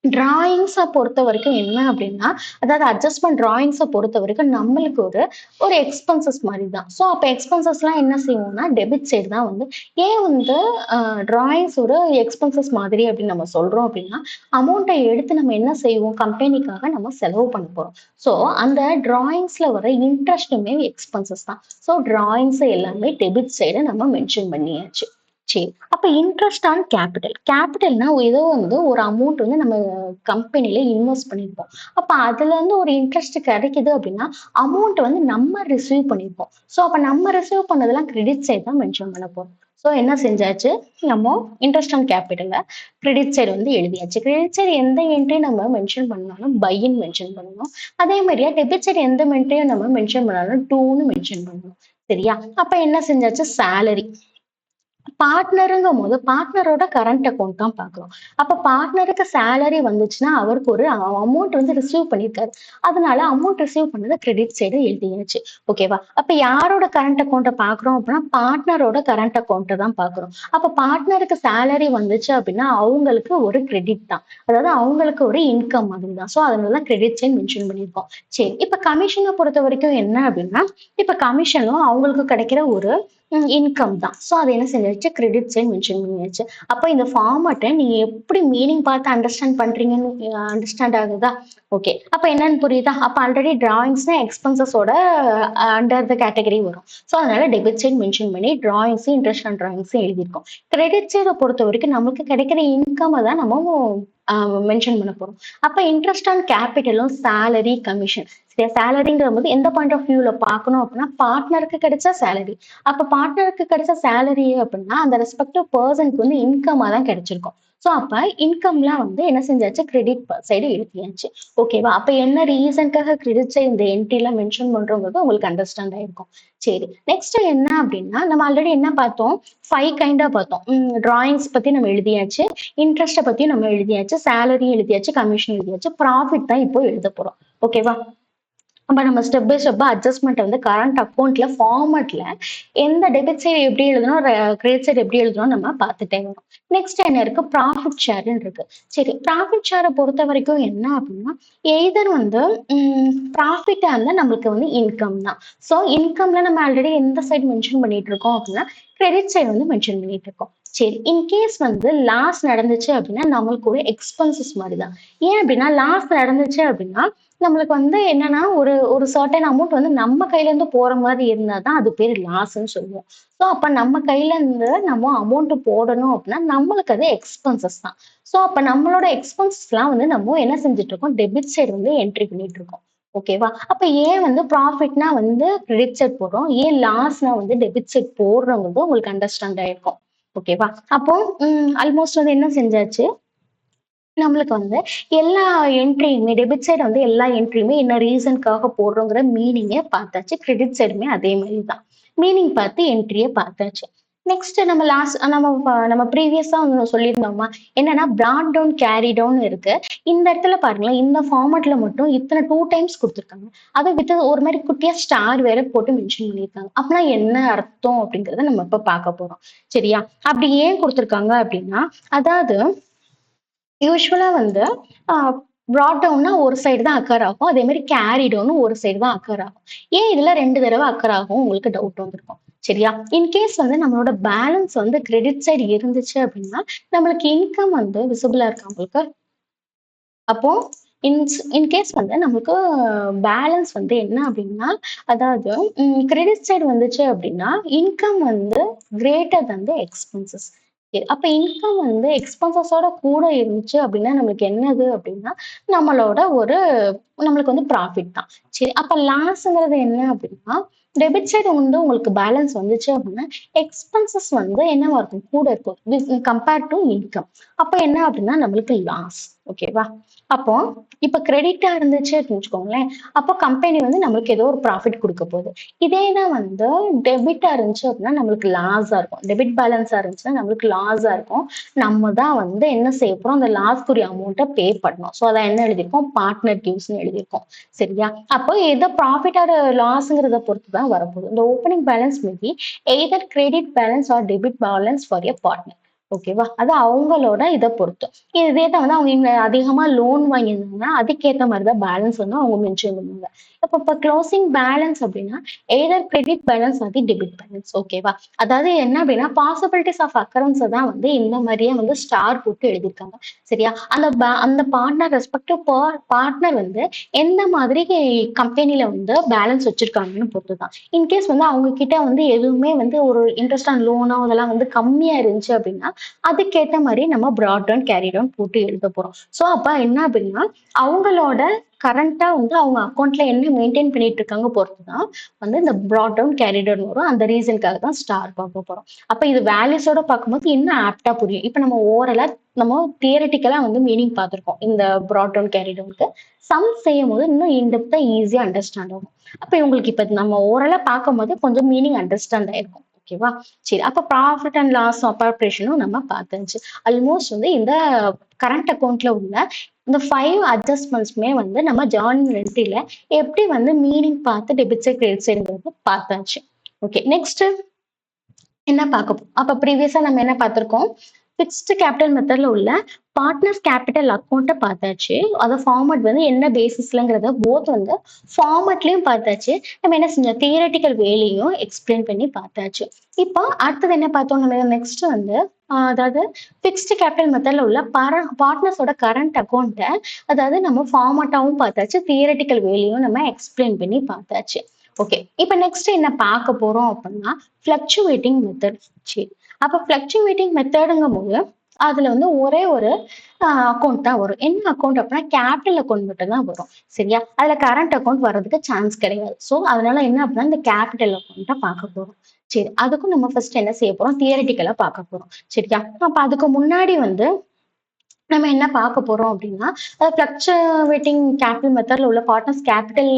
டிராயிங்ஸ பொறுத்த வரைக்கும் என்ன அப்படின்னா, அதாவது அட்ஜஸ்ட்மெண்ட் டிராயிங்ஸ பொறுத்த வரைக்கும் நம்மளுக்கு ஒரு ஒரு எக்ஸ்பென்சஸ் மாரி தான். ஸோ அப்ப எக்ஸ்பென்சஸ்லாம் என்ன செய்வோம்னா, டெபிட் சைடு தான் வந்து ஏன் வந்து டிராயிங்ஸ் ஒரு எக்ஸ்பென்சஸ் மாதிரி அப்படின்னு நம்ம சொல்றோம் அப்படின்னா, அமௌண்ட்ட எடுத்து நம்ம என்ன செய்வோம்? கம்பெனிக்காக நம்ம செலவு பண்ண போறோம். ஸோ அந்த டிராயிங்ஸ்ல வர இன்ட்ரெஸ்ட்டுமே எக்ஸ்பென்சஸ் தான். ஸோ டிராயிங்ஸ் எல்லாமே டெபிட் சைடு நம்ம மென்ஷன் பண்ணியாச்சு. சரி. அப்ப இன்ட்ரெஸ்ட் ஆன் கேபிட்டல். கேபிட்டல்னா ஏதோ வந்து ஒரு அமௌண்ட் வந்து நம்ம கம்பெனில இன்வெஸ்ட் பண்ணியிருப்போம். அப்ப அதுலேருந்து ஒரு இன்ட்ரெஸ்ட் கிடைக்குது அப்படின்னா, அமௌண்ட் வந்து நம்ம ரிசீவ் பண்ணியிருப்போம். ஸோ அப்ப நம்ம ரிசீவ் பண்ணதெல்லாம் கிரெடிட் சைடு தான் மென்ஷன் பண்ண போறோம். ஸோ என்ன செஞ்சாச்சு? நம்ம இன்ட்ரெஸ்ட் ஆன் கேபிட்டல கிரெடிட் சைடு வந்து எழுதியாச்சு. கிரெடிட் சைடு எந்த என்ட்ரி நம்ம மென்ஷன் பண்ணாலும் பைன்னு மென்ஷன் பண்ணணும். அதே மாதிரியா டெபிட் சைடு எந்த என்ட்ரியும் நம்ம மென்ஷன் பண்ணாலும் டூன்னு மென்ஷன் பண்ணணும். சரியா? அப்ப என்ன செஞ்சாச்சு? சேலரி. பார்ட்னருங்கும்போது பார்ட்னரோட கரண்ட் அக்கவுண்ட் தான் பார்க்குறோம். அப்ப பார்ட்னருக்கு சேலரி வந்துச்சுன்னா, அவருக்கு ஒரு அமௌண்ட் வந்து ரிசீவ் பண்ணியிருக்காரு. அதனால அமௌண்ட் ரிசீவ் பண்ணத கிரெடிட் சைடு எழுதியாச்சு. ஓகேவா? அப்ப யாரோட கரண்ட் அக்கவுண்ட்ட பார்க்குறோம் அப்படின்னா, பார்ட்னரோட கரண்ட் அக்கவுண்ட்ட தான் பார்க்குறோம். அப்ப பார்ட்னருக்கு சேலரி வந்துச்சு அப்படின்னா, அவங்களுக்கு ஒரு கிரெடிட் தான். அதாவது அவங்களுக்கு ஒரு இன்கம் மாதிரி தான். ஸோ அதனால தான் கிரெடிட் சைட் மென்ஷன் பண்ணியிருக்கோம். சரி. இப்ப கமிஷன பொறுத்தவரைக்கும் என்ன அப்படின்னா, இப்ப கமிஷனும் அவங்களுக்கு கிடைக்கிற ஒரு இன்கம் தான். ஸோ அது என்ன செஞ்சாச்சு, கிரெடிட் சைட் மென்ஷன் பண்ணியாச்சு. அப்ப இந்த ஃபார்மட்ட நீங்க எப்படி மீனிங் பார்த்து அண்டர்ஸ்டாண்ட் பண்றீங்கன்னு அண்டர்ஸ்டாண்ட் ஆகுதா? ஓகே. அப்ப என்னன்னு புரியுதா? அப்ப ஆல்ரெடி டிராயிங்ஸ்னா எக்ஸ்பென்சஸோட அண்டர் த கேட்டகரி வரும். ஸோ அதனால டெபிட் சைட் மென்ஷன் பண்ணி டிராயிங்ஸ், இன்ட்ரெஸ்ட் அண்ட் டிராயிங்ஸ் எழுதியிருக்கோம். கிரெடிட் சைட பொறுத்தவரைக்கும் நமக்கு கிடைக்கிற இன்கம்ம தான் நம்ம மென்ஷன் பண்ண போறோம். அப்ப இன்ட்ரெஸ்ட் ஆன் கேபிட்டலும், சேலரி, கமிஷன். சரியா? சேலரிங்கிறபோது எந்த பாயிண்ட் ஆஃப் வியூல பார்க்கணும் அப்படின்னா, பார்ட்னருக்கு கிடைச்ச சேலரி. அப்ப பார்ட்னருக்கு கிடைச்ச சேலரி அப்படின்னா, அந்த ரெஸ்பெக்டிவ் பெர்சனுக்கு வந்து இன்கம்மா தான் கிடைச்சிருக்கும். ஸோ அப்ப இன்கம்லாம் வந்து என்ன செஞ்சாச்சு, கிரெடிட் சைடு எழுதியாச்சு. ஓகேவா? அப்ப என்ன ரீசன்க்காக கிரெடிட் சைடு இந்த என்ட்ரிலாம் மென்ஷன் பண்றோங்கிறது உங்களுக்கு அண்டர்ஸ்டாண்ட் ஆயிருக்கும். சரி. நெக்ஸ்ட் என்ன அப்படின்னா, நம்ம ஆல்ரெடி என்ன பார்த்தோம்? 5 கைண்டா பார்த்தோம். டிராயிங்ஸ் பத்தி நம்ம எழுதியாச்சு. இன்ட்ரெஸ்ட்ட பத்தியும் நம்ம எழுதியாச்சு. சேலரி எழுதியாச்சு. கமிஷன் எழுதியாச்சு. ப்ராஃபிட் தான் இப்போ எழுதப் போறோம். ஓகேவா? அப்ப நம்ம ஸ்டெப் பை ஸ்டெப்பா அட்ஜஸ்ட்மென்ட் வந்து கரண்ட் அக்கவுண்ட்ல ஃபார்மட்ல எந்த டெபிட் சைடு எப்படி எழுதணும், கிரெடிட் சைடு எப்படி எழுதணும் நம்ம பார்த்துட்டே வரோம். நெக்ஸ்ட் என்ன இருக்கு? ப்ராஃபிட் ஷேர்ன்னு இருக்கு. சரி, ப்ராஃபிட் ஷேர பொறுத்தவரைக்கும் என்ன அப்படின்னா, எய்தர் வந்து ப்ராஃபிட்டா இருந்தா நம்மளுக்கு வந்து இன்கம் தான். ஸோ இன்கம்ல நம்ம ஆல்ரெடி எந்த சைடு மென்ஷன் பண்ணிட்டு இருக்கோம் அப்படின்னா, கிரெடிட் சைடு வந்து மென்ஷன் பண்ணிட்டு இருக்கோம். சரி, இன்கேஸ் வந்து லாஸ் நடந்துச்சு அப்படின்னா நம்மளுக்கு ஒரு எக்ஸ்பென்சஸ் மாதிரி தான். ஏன் அப்படின்னா லாஸ் நடந்துச்சு அப்படின்னா நம்மளுக்கு வந்து என்னன்னா, ஒரு ஒரு சர்டைன் அமௌண்ட் வந்து நம்ம கையில இருந்து போற மாரி இருந்தா தான் அது பேரு லாஸ்ன்னு சொல்லுவோம். ஸோ அப்ப நம்ம கையில இருந்து நம்ம அமௌண்ட் போடணும் அப்டின்னா, நம்மளுக்கு அது எக்ஸ்பென்சஸ் தான். ஸோ அப்ப நம்மளோட எக்ஸ்பென்சஸ்லாம் வந்து நம்ம என்ன செஞ்சுட்டு இருக்கோம், டெபிட் சைடு வந்து என்ட்ரி பண்ணிட்டு இருக்கோம். ஓகேவா? அப்ப ஏன் வந்து ப்ராஃபிட்னா வந்து கிரெடிட் சைட் போடுறோம், ஏன் லாஸ்னா வந்து டெபிட் சைட் போடுறோங்கிறது உங்களுக்கு அண்டர்ஸ்டாண்ட் ஆயிருக்கும். ஓகேவா? அப்போ ஆல்மோஸ்ட் வந்து என்ன செஞ்சாச்சு, நம்மளுக்கு வந்து எல்லா என்ட்ரியுமே டெபிட் சைடு வந்து எல்லா என்ட்ரியுமே என்ன ரீசன்க்காக போடுறோங்கிற மீனிங்க பார்த்தாச்சு. கிரெடிட் சைடுமே அதே மாரி தான். மீனிங் பார்த்து என்ட்ரிய பார்த்தாச்சு. நெக்ஸ்ட் நம்ம லாஸ்ட் நம்ம ப்ரீவியஸா சொல்லியிருந்தோமா? என்னன்னா பிராட் டவுன், கேரி டவுன் இருக்கு. இந்த இடத்துல பாருங்களேன், இந்த ஃபார்மட்ல மட்டும் இத்தன 2 டைம்ஸ் குடுத்துருக்காங்க. அது வித் ஒரு மாரி குட்டியா ஸ்டார் வேற போட்டு மென்ஷன் பண்ணியிருக்காங்க. அப்பனா என்ன அர்த்தம் அப்படிங்கிறத நம்ம இப்ப பார்க்க போறோம். சரியா? அப்படி ஏன் குடுத்துருக்காங்க அப்படின்னா, அதாவது யூசுவலா வந்து ஆ ப்ராட் டவுன்னா ஒரு சைடு தான் அக்கர் ஆகும். அதே மாரி கேரி டவுனும் ஒரு சைடு தான் அக்கர் ஆகும். ஏன் இதுல 2 தடவ அக்கர் ஆகும் உங்களுக்கு டவுட் வந்திருக்கும். சரியா? இன்கேஸ் வந்து நம்மளோட பேலன்ஸ் வந்து கிரெடிட் சைடு இருந்துச்சு அப்படின்னா, நம்மளுக்கு இன்கம் வந்து விசிபிளா இருக்கா உங்களுக்கு? அப்போ இன்கேஸ் வந்து நமக்கு பேலன்ஸ் வந்து என்ன அப்படின்னா, அதாவது கிரெடிட் சைடு வந்துச்சு அப்படின்னா, இன்கம் வந்து கிரேட்டர் தன் த எக்ஸ்பென்சஸ். அப்ப இன்கம் வந்து எக்ஸ்பென்சஸோட கூட இருந்துச்சு அப்படின்னா, நம்மளுக்கு என்னது அப்படின்னா, நம்மளோட ஒரு நம்மளுக்கு வந்து ப்ராஃபிட் தான். சரி, அப்ப லாஸ்ங்கிறது என்ன அப்படின்னா, டெபிட் சைடு வந்து உங்களுக்கு பேலன்ஸ் வந்துச்சு அப்படின்னா, எக்ஸ்பென்சஸ் வந்து என்னவா இருக்கும்? கூட இருக்கும். Compare to income. அப்ப என்ன அப்படின்னா, நம்மளுக்கு லாஸ். ஓகேவா? அப்போ இப்ப கிரெடிட்டா இருந்துச்சு அப்படின்னு வச்சுக்கோங்களேன். அப்போ கம்பெனி வந்து நம்மளுக்கு ஏதோ ஒரு ப்ராஃபிட் குடுக்க போகுது. இதே தான் வந்து டெபிட்டா இருந்துச்சு அப்படின்னா நம்மளுக்கு லாஸா இருக்கும். டெபிட் பேலன்ஸா இருந்துச்சுன்னா நம்மளுக்கு லாஸா இருக்கும். நம்ம தான் வந்து என்ன செய்ய போறோம், அந்த லாஸ்க்குரிய அமௌண்ட்ட பே பண்ணணும். ஸோ அதான் என்ன எழுதியிருக்கோம், பார்ட்னர் டியூஸ்ன்னு எழுதியிருக்கோம். சரியா? அப்போ எத ப்ராஃபிட் ஆர் லாஸ்ங்கிறத பொறுத்து தான் வரப்போகுது. இந்த opening balance may be either credit balance R debit balance for a partner. ஓகேவா? அது அவங்களோட இத பொறுத்து. இதே தான் வந்து அவங்க இங்க அதிகமா லோன் வாங்கியிருந்தாங்கன்னா, அதுக்கேத்த மாரி தான் பேலன்ஸ் வந்து அவங்க மென்ஷன் பண்ணுவாங்க. இப்ப க்ளோசிங் பேலன்ஸ் அப்டின்னா, எய்தர் கிரெடிட் பேலன்ஸ் ஆர் தி டெபிட் பேலன்ஸ். ஓகேவா? அதாவது என்ன அப்டின்னா, பாசிபிலிட்டீஸ் ஆஃப் அக்கரன்ஸ தான் வந்து இந்த மாரியே வந்து ஸ்டார் போட்டு எழுதியிருக்காங்க. சரியா? அந்த பார்ட்னர் ரெஸ்பெக்டிவ் பார்ட்னர் வந்து எந்த மாதிரி கம்பெனில வந்து பேலன்ஸ் வச்சிருக்காங்கன்னு பொறுத்து தான். இன்கேஸ் வந்து அவங்க கிட்ட வந்து எதுவுமே வந்து ஒரு இன்ட்ரெஸ்ட் ஆன் லோனோ அதெல்லாம் வந்து கம்மியா இருந்துச்சு அப்டின்னா, அதுக்கேத்த மாரி நம்ம பிராட் டவுன், கேரி டவுன் போட்டு எழுத போறோம். ஸோ அப்ப என்ன அப்படின்னா, அவங்களோட கரண்ட்டா வந்து அவங்க அக்கவுண்ட்ல என்ன மெயின்டெயின் பண்ணிட்டு இருக்காங்க பொறுத்து தான் வந்து இந்த பிராட் டவுன், கேரி டவுன் வரும். அந்த ரீசன்க்காக தான் ஸ்டார் பார்க்க போறோம். அப்ப இது வேல்யூஸோட பார்க்கும்போது இன்னும் ஆப்ட்டா புரியும். இப்ப நம்ம ஓரலா நம்ம தியரிட்டிக்கலா வந்து மீனிங் பார்த்திருக்கோம். இந்த பிராட் டவுன், கேரி டவுனுக்கு. சம் செய்யும்போது இன்னும் இன் டெப்த்தா ஈஸியா அண்டர்ஸ்டாண்ட் ஆகும். அப்ப உங்களுக்கு இப்ப நம்ம ஓரலா பார்க்கும்போது கொஞ்சம் மீனிங் அண்டர்ஸ்டாண்ட் ஆயிருக்கும். ஓகேவா? சரி. அப்ப ப்ராஃபிட் அண்ட் லாஸ் அப்ராப்ரியேஷனும் நம்ம பார்த்தாச்சு. ஆல்மோஸ்ட் வந்து இந்த கரண்ட் அக்கவுண்ட்ல உள்ள இந்த 5 அட்ஜஸ்ட்மெண்ட்ஸ்மே வந்து நம்ம ஜர்னல் என்ட்ரில எப்படி வந்து மீனிங் பார்த்து டெபிட் சைட், கிரெடிட் சைடுங்கிறது பார்த்தாச்சு. ஓகே. நெக்ஸ்ட் என்ன பார்க்க போறோம்? அப்ப ப்ரீவியஸா நம்ம என்ன பார்த்திருக்கோம்? ஃபிக்ஸ்டு கேபிட்டல் மெத்தட்ல உள்ள பார்ட்னர்ஸ் கேபிட்டல் அக்கவுண்ட்ட பார்த்தாச்சு. அத ஃபார்மட் வந்து என்ன பேசிஸ்லங்கிறத போத் வந்து ஃபார்மட்லயும் பார்த்தாச்சு. நம்ம என்ன செஞ்சோம்? தியரட்டிக்கல் வேலையும் எக்ஸ்பிளைன் பண்ணி பார்த்தாச்சு. இப்போ அடுத்தது என்ன பார்த்தோம்? நம்ம நெக்ஸ்ட் வந்து அதாவது ஃபிக்ஸ்டு கேபிட்டல் மெத்தட்ல உள்ள பார்ட்னர்ஸோட கரண்ட் அக்கவுண்ட்ட அதாவது நம்ம ஃபார்மட்டாவும் பார்த்தாச்சு. தியரட்டிக்கல் வேலையும் நம்ம எக்ஸ்பிளைன் பண்ணி பார்த்தாச்சு. ஓகே. இப்ப நெக்ஸ்ட் என்ன பார்க்க போறோம் அப்படின்னா, ஃப்ளக்சுவேட்டிங் மெத்தட். சரி. அப்ப ஃப்ளக்சுவேட்டிங் மெத்தடுங்கும்போது, அதுல வந்து ஒரே ஒரு அக்கவுண்ட் தான் வரும். என்ன அக்கவுண்ட் அப்படின்னா, கேபிட்டல் அக்கவுண்ட் மட்டும் தான் வரும். சரியா? அதுல கரண்ட் அக்கவுண்ட் வர்றதுக்கு சான்ஸ் கிடையாது. ஸோ அதனால என்ன அப்படின்னா, இந்த கேபிட்டல் அக்கவுண்ட்ட பார்க்க போறோம். சரி. அதுக்கும் நம்ம ஃபர்ஸ்ட் என்ன செய்ய போறோம்? தியரிட்டிக்கலா பார்க்க போறோம். சரியா? அப்ப அதுக்கு முன்னாடி வந்து நம்ம என்ன பார்க்க போறோம் அப்படின்னா, ஃப்ளக்சுவேட்டிங் கேபிட்டல் மெத்தட்ல உள்ள பார்ட்னர்ஸ் கேபிட்டல்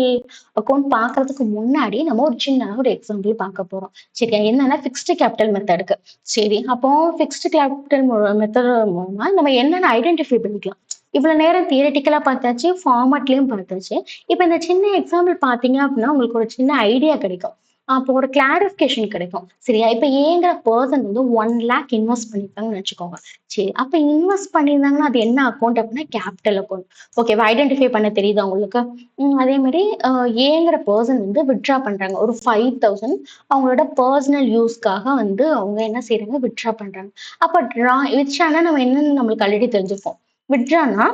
அக்கவுண்ட் பார்க்கறதுக்கு முன்னாடி நம்ம ஒரு சின்ன ஒரு எக்ஸாம்பிள் பார்க்க போறோம். சரியா? என்னன்னா ஃபிக்ஸ்டு கேபிட்டல் மெத்தடுக்கு. சரி. அப்போ ஃபிக்ஸ்டு கேபிட்டல் மெத்தட் மூலமா நம்ம என்னென்ன ஐடென்டிஃபை பண்ணிக்கலாம். இவ்வளவு நேரம் தியரிட்டிக்கலா பார்த்தாச்சு, ஃபார்மட்லயும் பார்த்தாச்சு. இப்ப இந்த சின்ன எக்ஸாம்பிள் பார்த்தீங்க அப்படின்னா, உங்களுக்கு ஒரு சின்ன ஐடியா கிடைக்கும். அப்போ ஒரு கிளாரிஃபிகேஷன் கிடைக்கும். சரியா? இப்ப ஏங்கிற பெர்சன் வந்து 1 லேக் இன்வெஸ்ட் பண்ணிருக்காங்கன்னு வச்சுக்கோங்க. சரி. அப்ப இன்வெஸ்ட் பண்ணியிருந்தாங்கன்னா, அது என்ன அக்கவுண்ட் அப்படின்னா கேபிட்டல் அக்கவுண்ட். ஓகேவா? ஐடென்டிஃபை பண்ண தெரியுதா உங்களுக்கு? அதே மாரி ஏங்கிற பெர்சன் வந்து வித்ட்ரா பண்றாங்க. ஒரு 5,000 அவங்களோட பெர்சனல் யூஸ்க்காக வந்து அவங்க என்ன செய்றாங்க? வித்ட்ரா பண்றாங்க. அப்ப வித்ட்ரானா நம்ம என்னன்னு நம்மளுக்கு ஆல்ரெடி தெரிஞ்சிருக்கும். வித்ட்ரானா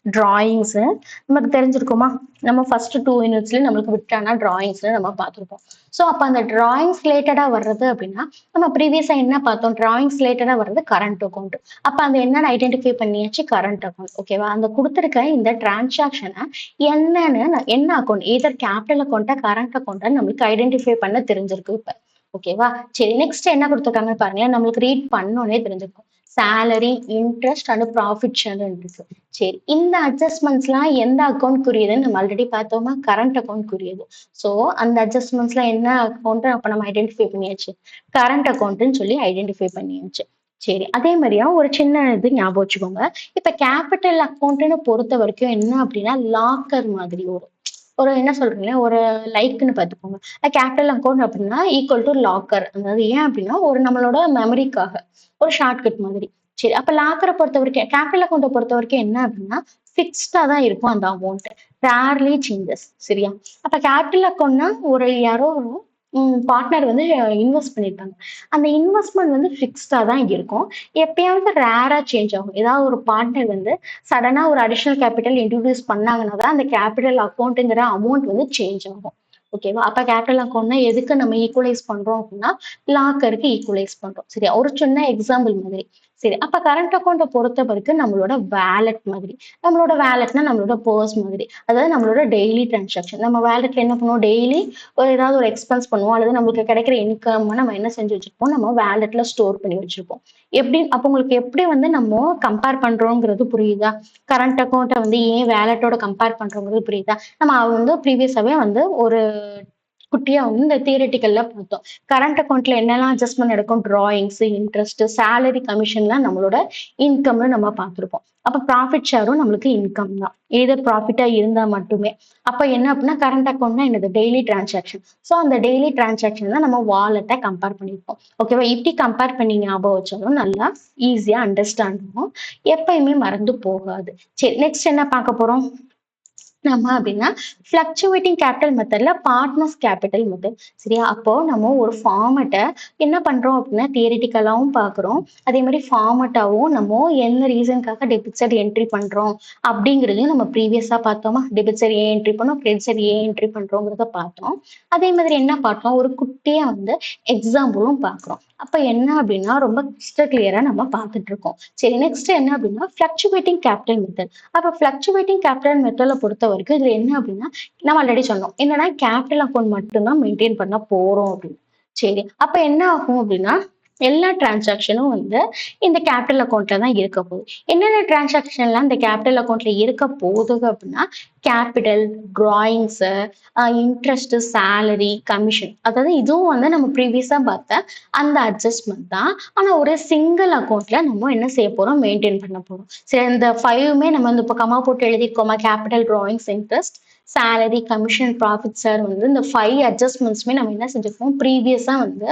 டிராயிங்ஸ் நமக்கு தெரிஞ்சிருக்குமா? நம்ம ஃபர்ஸ்ட் 2 யூனிட்ஸ்லயும் நம்மளுக்கு வித்ட்ரானா டிராயிங்ஸ்ல நம்ம பார்த்திருப்போம். ஸோ அப்ப அந்த டிராயிங்ஸ் ரிலேட்டடா வர்றது அப்படின்னா, நம்ம ப்ரீவியஸா என்ன பார்த்தோம்? டிராயிங்ஸ் ரிலேட்டடா வர்றது கரண்ட் அக்கவுண்ட். அப்ப அந்த என்னன்னு ஐடென்டிஃபை பண்ணியாச்சு கரண்ட் அக்கவுண்ட். ஓகேவா? அந்த குடுத்திருக்க இந்த டிரான்சாக்ஷன என்ன அக்கவுண்ட் எய்தர் கேபிட்டல் அக்கவுண்டா, கரண்ட் அக்கவுண்டா நம்மளுக்கு ஐடென்டிஃபை பண்ண தெரிஞ்சிருக்கு இப்ப. ஓகேவா? சரி. நெக்ஸ்ட் என்ன குடுத்துருக்காங்கன்னு பாருங்களேன். நம்மளுக்கு ரீட் பண்ணோனே தெரிஞ்சிருக்கும். சேலரி, இன்ட்ரெஸ்ட் அண்ட் ப்ராஃபிட் ஷேர்ன்னு இருக்கு. சரி. இந்த அட்ஜஸ்ட்மெண்ட்ஸ்லாம் எந்த அக்கவுண்ட்க்குரியதுன்னு நம்ம ஆல்ரெடி பார்த்தோமா? கரண்ட் அக்கவுண்ட்க்குரியது. ஸோ அந்த அட்ஜஸ்ட்மெண்ட்ஸ்லாம் என்ன அக்கவுண்ட் அப்ப நம்ம ஐடென்டிஃபை பண்ணியாச்சு. கரண்ட் அக்கவுண்ட்ன்னு சொல்லி ஐடென்டிஃபை பண்ணியாச்சு. சரி. அதே மாரியா ஒரு சின்ன இது ஞாபகம் வச்சுக்கோங்க. இப்ப கேபிட்டல் அக்கவுண்ட்ன்னு பொறுத்த வரைக்கும் என்ன அப்படின்னா, லாக்கர் மாதிரி வரும். ஒரு என்ன சொல்றீங்க? ஒரு லைக்ன்னு பார்த்துக்கோங்க. கேபிட்டல் அக்கவுண்ட் அப்படின்னா ஈக்குவல் டூ லாக்கர். அதாவது ஏன் அப்படின்னா, ஒரு நம்மளோட மெமரிக்காக. ஒரு ஷார்ட்கட் மாதிரி. சரி. அப்ப லாக்கர பொறுத்தவரைக்கும் கேபிட்டல் அக்கவுண்ட்ட பொறுத்தவரைக்கும் என்ன அப்படின்னா, ஃபிக்ஸ்டா தான் இருக்கும் அந்த அமௌண்ட். Rarely changes. சரியா? அப்ப கேபிட்டல் அக்கவுண்ட்னா ஒரு யாரோ பார்ட்னர் வந்து இன்வெஸ்ட் பண்ணியிருப்பாங்க. அந்த இன்வெஸ்ட்மென்ட் வந்து ஃபிக்ஸ்டா தான் இருக்கும். எப்பயாவது ரேரா சேஞ்ச் ஆகும். ஏதாவது ஒரு பார்ட்னர் வந்து சடனா ஒரு அடிஷனல் கேபிட்டல் இன்ட்ரோடியூஸ் பண்ணாங்கன்னா தான் அந்த கேபிட்டல் அக்கவுண்ட்ங்கிற அமௌண்ட் வந்து சேஞ்ச் ஆகும். ஓகேவா? அப்ப கேபிட்டல் அக்கவுண்ட்னா எதுக்கு நம்ம ஈக்குவலைஸ் பண்றோம் அப்படின்னா, லாக்கருக்கு ஈக்குவலைஸ் பண்றோம். சரியா? ஒரு சின்ன எக்ஸாம்பிள் மாதிரி. சரி. அப்ப கரண்ட் அக்கவுண்ட்ட பொறுத்த வரைக்கும் நம்மளோட வாலெட் மாதிரி. நம்மளோட வாலெட்னா நம்மளோட பர்ஸ் மாதிரி. அதாவது நம்மளோட டெய்லி டிரான்சாக்ஷன். நம்ம வாலெட்ல என்ன பண்ணுவோம்? டெய்லி ஏதாவது ஒரு எக்ஸ்பென்ஸ் பண்ணுவோம். அல்லது நம்மளுக்கு கிடைக்கிற இன்கம் நம்ம என்ன செஞ்சு வச்சிருப்போம்? நம்ம வாலெட்ல ஸ்டோர் பண்ணி வச்சிருப்போம். அப்ப உங்களுக்கு எப்படி வந்து நம்ம கம்பேர் பண்றோங்கிறது புரியுதா? கரண்ட் அக்கவுண்ட்ட வந்து ஏன் வாலெட்டோட கம்பேர் பண்றோங்கிறது புரியுதா? நம்ம வந்து ப்ரீவியஸாவே வந்து ஒரு குட்டியா வந்து இந்த தியரிட்டிக்கல்ல பார்த்தோம். கரண்ட் அக்கவுண்ட்ல என்னெல்லாம் அட்ஜஸ்ட்மென்ட் நடக்கும்? டிராயிங்ஸ், இன்ட்ரெஸ்ட், சேலரி, கமிஷன்லாம் நம்மளோட இன்கம்னு நம்ம பார்த்திருப்போம். அப்ப ப்ராஃபிட் ஷேரும் நம்மளுக்கு இன்கம் தான். எய்தர் ப்ராஃபிட்டா இருந்தா மட்டுமே. அப்ப என்ன அப்படின்னா கரண்ட் அக்கவுண்ட்னா என்னது? Daily transaction. ஸோ அந்த டெய்லி டிரான்சாக்ஷன்ல நம்ம வாலெட்ட கம்பேர் பண்ணியிருப்போம். ஓகேவா? இப்படி கம்பேர் பண்ணி ஞாபகம் வச்சாலும் நல்லா ஈஸியா அண்டர்ஸ்டாண்ட் ஆகும். எப்பயுமே மறந்து போகாது. சரி. நெக்ஸ்ட் என்ன பார்க்க போறோம்? நம்ம அப்படின்னா ஃப்ளக்சுவேட்டிங் கேபிட்டல் மெத்தட்ல பார்ட்னர்ஸ் கேபிட்டல் மெத்தட். சரியா? அப்போ நம்ம ஒரு ஃபார்மட்டை என்ன பண்றோம் அப்படின்னா தியரிட்டிக்கலாவும் பார்க்குறோம். அதே மாதிரி ஃபார்மட்டாவும் நம்ம என்ன ரீசனுக்காக டெபிட் சைட் என்ட்ரி பண்றோம் அப்படிங்கிறதையும் நம்ம ப்ரீவியஸா பார்த்தோமா? டெபிட் சைட் ஏன் என்ட்ரி பண்ணோம், கிரெடிட் சைட் ஏன் என்ட்ரி பண்றோங்கிறத பார்த்தோம். அதே மாதிரி என்ன பார்த்தோம்? ஒரு குட்டியா வந்து எக்ஸாம்பிளும் பார்க்குறோம். அப்ப என்ன அப்படின்னா ரொம்ப கிளியரா நம்ம பார்த்துட்டு இருக்கோம். சரி. நெக்ஸ்ட் என்ன அப்படின்னா ஃப்ளக்சுவேட்டிங் கேபிட்டல் மெத்தட். அப்ப ஃப்ளக்சுவேட்டிங் கேபிட்டல் மெத்தட்ல பொறுத்த வரைக்கும் இதுல என்ன அப்படின்னா, நம்ம ஆல்ரெடி சொன்னோம். என்னன்னா கேபிட்டல் அக்கவுண்ட் மட்டும் தான் மெயின்டைன் பண்ண போறோம் அப்படின்னு. சரி. அப்ப என்ன ஆகும் அப்படின்னா, எல்லா டிரான்சாக்ஷனும் வந்து இந்த கேபிட்டல் அக்கௌண்ட்ல தான் இருக்க போகுது. என்னென்ன டிரான்சாக்ஷன்லாம் இந்த கேபிட்டல் அக்கௌண்ட்ல இருக்க போகுது அப்படின்னா, capital, drawings, interest, salary, commission. அதாவது இதுவும் வந்து நம்ம ப்ரீவியஸா பார்த்த அந்த அட்ஜஸ்ட்மெண்ட் தான். ஆனா ஒரே சிங்கிள் அக்கௌண்ட்ல நம்ம என்ன செய்ய போறோம்? மெயின்டெயின் பண்ண போறோம். சரி, இந்த 5மே நம்ம வந்து இப்போ கமா போட்டு எழுதியிருக்கோமா? Capital, drawings, interest, salary, commission, profit share வந்து இந்த 5 அட்ஜஸ்ட்மெண்ட்ஸ்மே நம்ம என்ன செஞ்சிருக்கோம்? ப்ரீவியஸா வந்து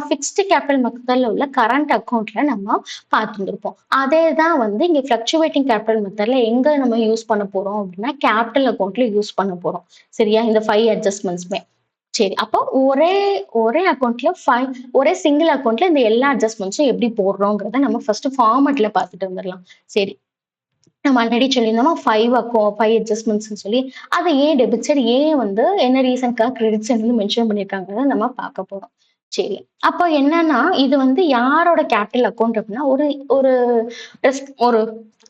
ஃபிக்ஸ்டு கேபிட்டல் மெத்தட்ல உள்ள கரண்ட் அக்கௌண்ட்ல நம்ம பார்த்துருப்போம். அதே தான் வந்து இங்க ஃப்ளக்சுவேட்டிங் கேபிட்டல் மெத்தட்ல எங்க நம்ம யூஸ் பண்ண போறோம் அப்படின்னா, கேபிட்டல் அக்கௌண்ட்ல யூஸ் பண்ண போறோம். சரியா? இந்த 5 அட்ஜஸ்ட்மெண்ட்ஸ்மே. சரி. அப்போ ஒரே ஒரே அக்கவுண்ட்ல ஒரே சிங்கிள் அக்கவுண்ட்ல இந்த எல்லா அட்ஜஸ்ட்மெண்ட்ஸும் எப்படி போடுறோங்கிறத நம்ம ஃபர்ஸ்ட் ஃபார்மட்ல பார்த்துட்டு வந்துடலாம். சரி. நம்ம ஆல்ரெடி சொல்லியிருந்தோமா 5 அட்ஜஸ்ட்மெண்ட்ஸ்ன்னு சொல்லி, அத ஏன் டெபிட் சைட் ஏன் வந்து என்ன ரீசன்க்காக கிரெடிட் சைட் வந்து மென்ஷன் பண்ணியிருக்காங்கறத நம்ம பார்க்க போறோம். சரி. அப்போ என்னன்னா, இது வந்து யாரோட கேபிட்டல் அக்கவுண்ட் அப்படின்னா, ஒரு ஒரு ஒரு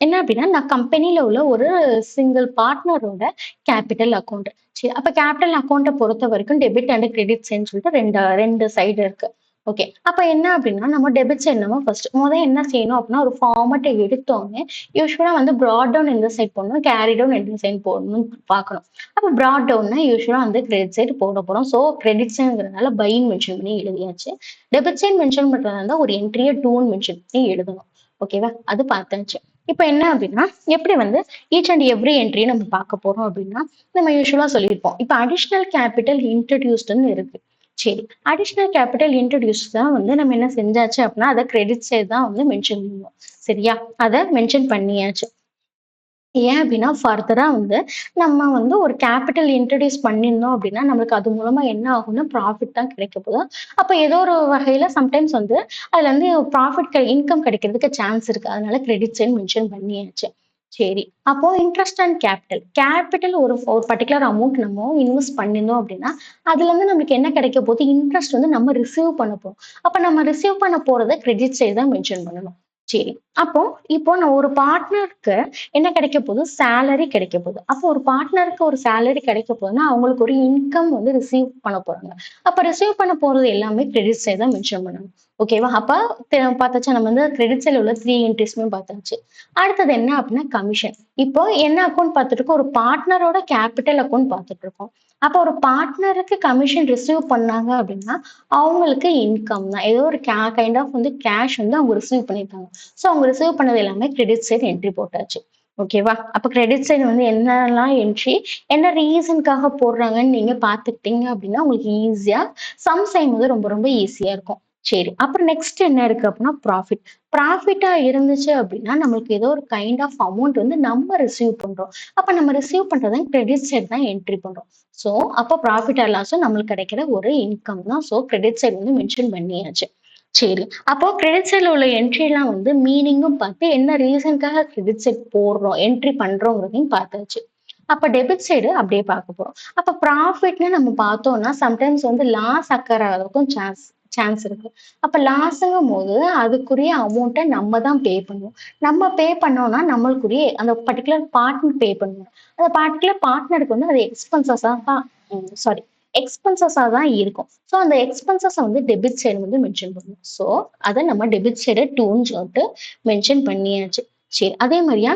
என்ன அப்படின்னா, நான் கம்பெனில உள்ள ஒரு சிங்கிள் பார்ட்னரோட கேபிட்டல் அக்கவுண்ட். சரி. அப்ப கேபிட்டல் அக்கவுண்ட்ட பொறுத்தவரைக்கும் டெபிட் அண்ட் கிரெடிட் சைடுன்னு சொல்லிட்டு 2 சைடு இருக்கு. ஓகே. அப்ப என்ன அப்படின்னா, நம்ம டெபிட் சைடு நம்ம ஃபர்ஸ்ட் என்ன செய்யணும் அப்படின்னா, ஒரு ஃபார்மட்ட எடுத்தோனே யூசுவலா வந்து பிராட் டவுன் எந்த சைட் போடணும், கேரி டவுன் எந்த சைட் போடணும்னு பார்க்கணும். அப்ப பிராட் டவுன்னா யூசுவலா வந்து கிரெடிட் சைடு போட போறோம். ஸோ கிரெடிட் சைடுங்கிறதுனால பைன்னு மென்ஷன் பண்ணி எழுதியாச்சு. டெபிட் சைடு மென்ஷன் பண்றதா இருந்தா ஒரு என்ட்ரிய டூன்னு மென்ஷன் பண்ணி எழுதணும். ஓகேவா? அது பார்த்தாச்சு. இப்ப என்ன அப்படின்னா, எப்படி வந்து ஈச் அண்ட் எவ்ரி என்ட்ரியை நம்ம பார்க்க போறோம் அப்படின்னா, நம்ம யூசுவலா சொல்லியிருப்போம். இப்ப அடிஷனல் கேபிட்டல் இன்ட்ரோடியூஸ்டுன்னு இருக்கு. சரி. அடிஷனல் கேபிட்டல் இன்ட்ரோடியூஸ் தான் வந்து நம்ம என்ன செஞ்சாச்சு அப்படின்னா, அத கிரெடிட் சைடு தான் வந்து மென்ஷன் பண்ணுவோம். சரியா? அத மென்ஷன் பண்ணியாச்சு. ஏன் அப்படின்னா, ஃபர்தரா வந்து நம்ம வந்து ஒரு கேபிட்டல் இன்ட்ரோடியூஸ் பண்ணியிருந்தோம் அப்படின்னா, நம்மளுக்கு அது மூலமா என்ன ஆகும்னா, ப்ராஃபிட் தான் கிடைக்க போகுது. அப்ப ஏதோ ஒரு வகையில சம்டைம்ஸ் வந்து அதுல இருந்து இன்கம் கிடைக்கிறதுக்கு சான்ஸ் இருக்கு. அதனால கிரெடிட் சைடு மென்ஷன் பண்ணியாச்சு. சரி. அப்போ இன்ட்ரெஸ்ட் அண்ட் கேபிட்டல். கேபிட்டல் ஒரு ஒரு பர்ட்டிகுலர் அமௌண்ட் நம்ம இன்வெஸ்ட் பண்ணியிருந்தோம் அப்படின்னா, அதுல இருந்து நம்மளுக்கு என்ன கிடைக்க போகுது? இன்ட்ரெஸ்ட் வந்து நம்ம ரிசீவ் பண்ண போறோம். அப்ப நம்ம ரிசீவ் பண்ண போறத கிரெடிட் சைடு தான் மென்ஷன் பண்ணணும். சரி. அப்போ இப்போ நான் ஒரு பார்ட்னருக்கு என்ன கிடைக்க போகுது? சேலரி கிடைக்க போகுது. அப்போ ஒரு பார்ட்னருக்கு ஒரு சேலரி கிடைக்க போகுதுன்னா, அவங்களுக்கு ஒரு இன்கம் வந்து ரிசீவ் பண்ண போறாங்க. அப்ப ரிசீவ் பண்ண போறது எல்லாமே கிரெடிட் சைடு தான் மென்ஷன் பண்ணணும். ஓகேவா? அப்ப பார்த்தாச்சா நம்ம வந்து கிரெடிட் சைடுல உள்ள 3 என்ட்ரீஸ்மே பார்த்தாச்சு. அடுத்தது என்ன அப்படின்னா கமிஷன். இப்போ என்ன அக்கவுண்ட் பார்த்துட்டு இருக்கோம்? ஒரு பார்ட்னரோட கேபிட்டல் அக்கவுண்ட் பார்த்துட்டு இருக்கோம். அப்போ ஒரு பார்ட்னருக்கு கமிஷன் ரிசீவ் பண்ணாங்க அப்படின்னா, அவங்களுக்கு இன்கம் தான். ஏதோ ஒரு கைண்ட் ஆஃப் வந்து கேஷ் வந்து அவங்க ரிசீவ் பண்ணியிருக்காங்க. ஸோ அவங்க ரிசீவ் பண்ணது எல்லாமே கிரெடிட் சைடு என்ட்ரி போட்டாச்சு. ஓகேவா? அப்ப கிரெடிட் சைடு வந்து என்னலாம் என்ட்ரி, என்ன ரீசன்க்காக போடுறாங்கன்னு நீங்க பார்த்துக்கிட்டீங்க அப்படின்னா, உங்களுக்கு ஈஸியா சம் செய்யும்போது ரொம்ப ரொம்ப ஈஸியா இருக்கும். சரி. அப்புறம் நெக்ஸ்ட் என்ன இருக்கு அப்படின்னா ப்ராஃபிட். ப்ராஃபிட்டா இருந்துச்சு அப்படின்னா, நம்மளுக்கு ஏதோ ஒரு கைண்ட் ஆஃப் அமௌண்ட் வந்து நம்ம ரிசீவ் பண்றோம். அப்ப நம்ம ரிசீவ் பண்றத கிரெடிட் சைடு தான் என்ட்ரி பண்றோம். ஸோ அப்ப ப்ராஃபிட் ஆர் லாஸும் நம்மளுக்கு கிடைக்கிற ஒரு இன்கம் தான். ஸோ கிரெடிட் சைடு வந்து மென்ஷன் பண்ணியாச்சு. சரி. அப்போ கிரெடிட் சைட்ல உள்ள என்ட்ரிலாம் வந்து மீனிங்கும் பார்த்து, என்ன ரீசன்க்காக கிரெடிட் சைட் போடுறோம், என்ட்ரி பண்றோங்கிறதையும் பார்த்தாச்சு. அப்ப டெபிட் சைடு அப்படியே பார்க்க போறோம். அப்ப ப்ராஃபிட்ன்னு நம்ம பார்த்தோம்னா, சம்டைம்ஸ் வந்து லாஸ் அக்கர் ஆகுறதுக்கும் சான்ஸ் சான்ஸ் இருக்கு. அப்ப லாஸ்ங்கும்போது அதுக்குரிய அமௌண்ட்ட நம்ம தான் பே பண்ணுவோம். நம்ம பே பண்ணோம்னா, நம்மளுக்குரிய அந்த பர்ட்டிகுலர் பார்ட்னர் பே பண்ணுவோம். அந்த பர்ட்டிகுலர் பார்ட்னருக்கு வந்து அது எக்ஸ்பென்சஸா தான் சாரி எக்ஸ்பென்சஸா தான் இருக்கும். ஸோ அந்த எக்ஸ்பென்சஸ வந்து டெபிட் சைடு வந்து மென்ஷன் பண்ணணும். ஸோ அத நம்ம டெபிட் சைடு 2ன்னு சொல்லிட்டு மென்ஷன் பண்ணியாச்சு. சரி. அதே மாரியா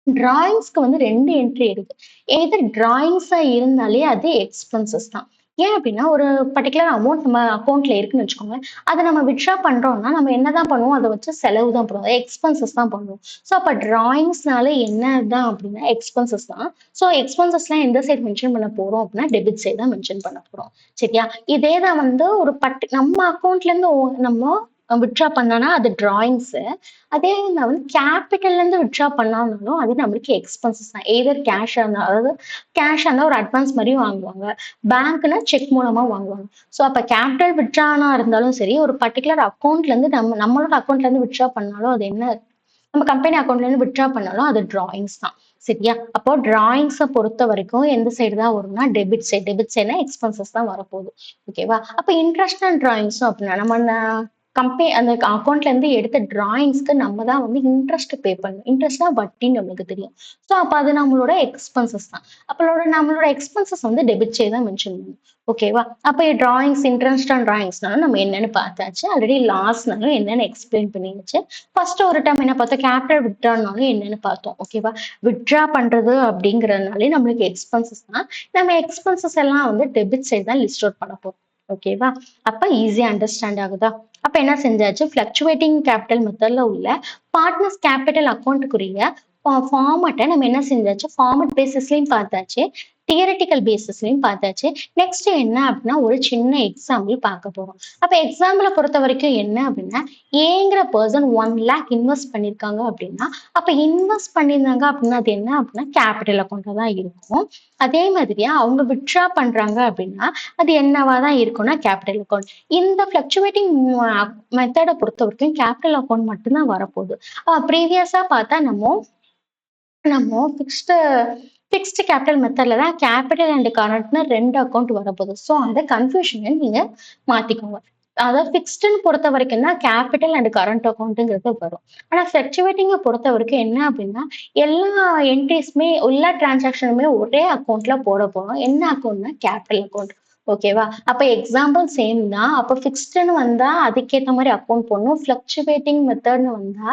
டிராயிங்ஸ்க்கு வந்து 2 என்ட்ரி இருக்கு. எய்தர் டிராயிங்ஸா இருந்தாலே அது எக்ஸ்பென்சஸ் தான். ஏன் அப்டின்னா, ஒரு பர்ட்டிகுலர் அமௌண்ட் நம்ம அக்கவுண்ட்ல இருக்குன்னு வச்சுக்கோங்க. அத நம்ம வித்ட்ரா பண்றோம்னா, நம்ம என்னதான் பண்ணுவோம்? அத வச்சு செலவு தான் பண்ணுவோம். எக்ஸ்பென்சஸ் தான் பண்ணுவோம். ஸோ அப்ப டிராயிங்ஸ்னாலே என்னதான் அப்டின்னா எக்ஸ்பென்சஸ் தான். ஸோ எக்ஸ்பென்சஸ்லாம் எந்த சைட் மென்ஷன் பண்ண போறோம் அப்டின்னா, டெபிட் சைட் தான் மென்ஷன் பண்ண போறோம். சரியா? இதே தான் வந்து ஒரு நம்ம அக்கவுண்ட்லேருந்து நம்ம வித்ட்ரா பண்ணோம்னா அது டிராயிங்ஸு. அதே நான் வந்து கேபிட்டல்லேருந்து வித்ட்ரா பண்ணாலும் அது நம்மளுக்கு எக்ஸ்பென்சஸ் தான். எய்தர் கேஷா இருந்தா அதாவது கேஷா இருந்தா ஒரு அட்வான்ஸ் மாரி வாங்குவாங்க. பேங்க்னா செக் மூலமா வாங்குவாங்க. ஸோ அப்ப கேபிட்டல் வித்ட்ரானா இருந்தாலும் சரி, ஒரு பர்ட்டிகுலர் அக்கவுண்ட்லேருந்து நம்மளோட அக்கவுண்ட்லேருந்து வித்ட்ரா பண்ணாலும் அது என்ன நம்ம கம்பெனி அக்கவுண்ட்லேருந்து வித்ட்ரா பண்ணாலும் அது டிராயிங்ஸ் தான். சரியா? அப்போ டிராயிங்ஸ பொறுத்தவரைக்கும் எந்த சைடு தான் வரும்னா டெபிட் சைடு. டெபிட் சைடுனா எக்ஸ்பென்சஸ் தான் வரப்போகுது. ஓகேவா? அப்ப இன்ட்ரெஸ்ட் அண்ட் டிராயிங்ஸும் அப்படின்னா நம்ம அந்த அக்கவுண்ட்ல இருந்து எடுத்த டிராயிங்ஸ்க்கு நம்ம தான் வந்து இன்ட்ரெஸ்ட் பே பண்ணணும். இன்ட்ரெஸ்ட்னா வட்டின்னு நம்மளுக்கு தெரியும். ஸோ அப்ப அது நம்மளோட எக்ஸ்பென்சஸ் தான். நம்மளோட எக்ஸ்பென்சஸ் வந்து டெபிட் சைடு தான் மென்ஷன் பண்ணணும். ஓகேவா? அப்ப டிராயிங்ஸ் இன்ட்ரெஸ்ட் ஆன் டிராயிங்ஸ்னாலும் நம்ம என்னன்னு பார்த்தாச்சு. ஆல்ரெடி லாஸ்னாலும் என்னன்னு எக்ஸ்பிளைன் பண்ணியாச்சு. ஃபர்ஸ்ட் ஒரு டைம் என்ன பார்த்தோம்? கேபிட்டல் வித்ட்ரானாலும் என்னன்னு பார்த்தோம். ஓகேவா? வித்ட்ரா பண்றது அப்படிங்கிறதுனாலே நம்மளுக்கு எக்ஸ்பென்சஸ் தான். நம்ம எக்ஸ்பென்சஸ் எல்லாம் வந்து டெபிட் சைடு தான் லிஸ்ட் அவுட் பண்ண போறோம். ஓகேவா? அப்ப ஈஸியா அண்டர்ஸ்டாண்ட் ஆகுதா? அப்ப என்ன செஞ்சாச்சு? ஃப்ளக்சுவேட்டிங் கேபிட்டல் மெத்தட்ல உள்ள பார்ட்னர்ஸ் கேபிட்டல் அக்கௌண்ட்டுக்குரிய ஃபார்மட்ட நம்ம என்ன செஞ்சாச்சு? ஃபார்மட் பேசிஸ்லயும் பார்த்தாச்சு. தியரட்டிக்கல் பேசிஸ்லயும் பார்த்தாச்சு. நெக்ஸ்ட் என்ன அப்படின்னா ஒரு சின்ன எக்ஸாம்பிள் பார்க்க போறோம். அப்ப எக்ஸாம்பிள பொறுத்த வரைக்கும் என்ன அப்படின்னா, ஏங்கிற பர்சன் 1,00,000 இன்வெஸ்ட் பண்ணியிருக்காங்க அப்படின்னா, அப்ப இன்வெஸ்ட் பண்ணியிருந்தாங்க அப்படின்னா அது என்ன அப்படின்னா கேபிட்டல் அக்கௌண்ட்டா தான் இருக்கும். அதே மாதிரியா அவங்க வித்ட்ரா பண்றாங்க அப்படின்னா அது என்னவா தான் இருக்கும்னா கேபிட்டல் அக்கௌண்ட். இந்த ஃப்ளக்சுவேட்டிங் மெத்தட பொறுத்த வரைக்கும் கேபிட்டல் அக்கௌண்ட் மட்டும்தான் வரப்போகுது. ப்ரீவியஸா பார்த்தா நம்ம நம்ம ஃபிக்ஸ்டு கேபிட்டல் மெத்தட்ல தான் கேபிட்டல் அண்ட் கரண்ட்னு 2 அக்கௌண்ட் வரப்போகுது. ஸோ அந்த கன்ஃபியூஷனை நீங்க மாத்திக்கோங்க. அதாவது ஃபிக்ஸ்டுன்னு பொறுத்த வரைக்கும் தான் கேபிட்டல் அண்ட் கரண்ட் அக்கௌண்ட்டுங்கிறது வரும். ஆனா ஃப்ளக்சுவேட்டிங்கை பொறுத்த வரைக்கும் என்ன அப்படின்னா எல்லா என்ட்ரிஸுமே எல்லா டிரான்சாக்ஷனுமே ஒரே அக்கௌண்ட்ல போட போறோம். என்ன அக்கௌண்ட்னா கேபிட்டல் அக்கௌண்ட். ஓகேவா? அப்ப எக்ஸாம்பிள் சேம் தான். அப்ப ஃபிக்ஸ்டுன்னு வந்தா அதுக்கேத்த மாதிரி அக்கௌண்ட் போடணும். ஃப்ளக்சுவேட்டிங் மெத்தட்னு வந்தா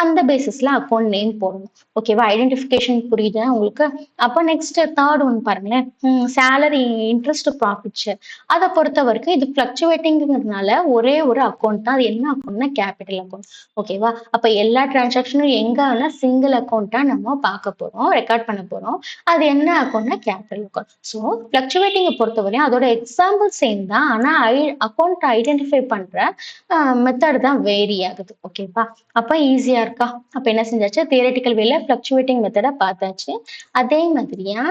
அந்த பேசிஸ்ல அக்கௌண்ட் நேம் போடணும். ஓகேவா? ஐடென்டிஃபிகேஷன் புரியுதா உங்களுக்கு? அப்ப நெக்ஸ்ட் தேர்ட் ஒன் பாருங்களேன். Salary, interest, profit share. அதை பொறுத்த வரைக்கும் இது ஃப்ளக்சுவேட்டிங்கிறதுனால ஒரே ஒரு அக்கௌண்ட் தான். அது என்ன அக்கௌண்ட்னா கேபிட்டல் அக்கௌண்ட். ஓகேவா? அப்ப எல்லா டிரான்சாக்ஷனும் எங்கன்னா சிங்கிள் அக்கௌண்ட்டா நம்ம பார்க்க போறோம், ரெக்கார்ட் பண்ண போறோம். அது என்ன அக்கௌண்ட்னா கேபிட்டல் அக்கௌண்ட். ஸோ ஃப்ளக்சுவேட்டிங்கை பொறுத்தவரையும் அதோட எக்ஸாம்பிள் சேம் தான். ஆனா அக்கௌண்ட் ஐடென்டிஃபை பண்ற மெத்தட் தான் வேரி ஆகுது. ஓகேவா? அப்ப ஈஸியா இருக்கா? அப்ப என்ன செஞ்சாச்சு? தியரட்டிக்கல் வேல ஃப்ளக்சுவேட்டிங் மெத்தட பார்த்தாச்சு. அதே மாதிரியா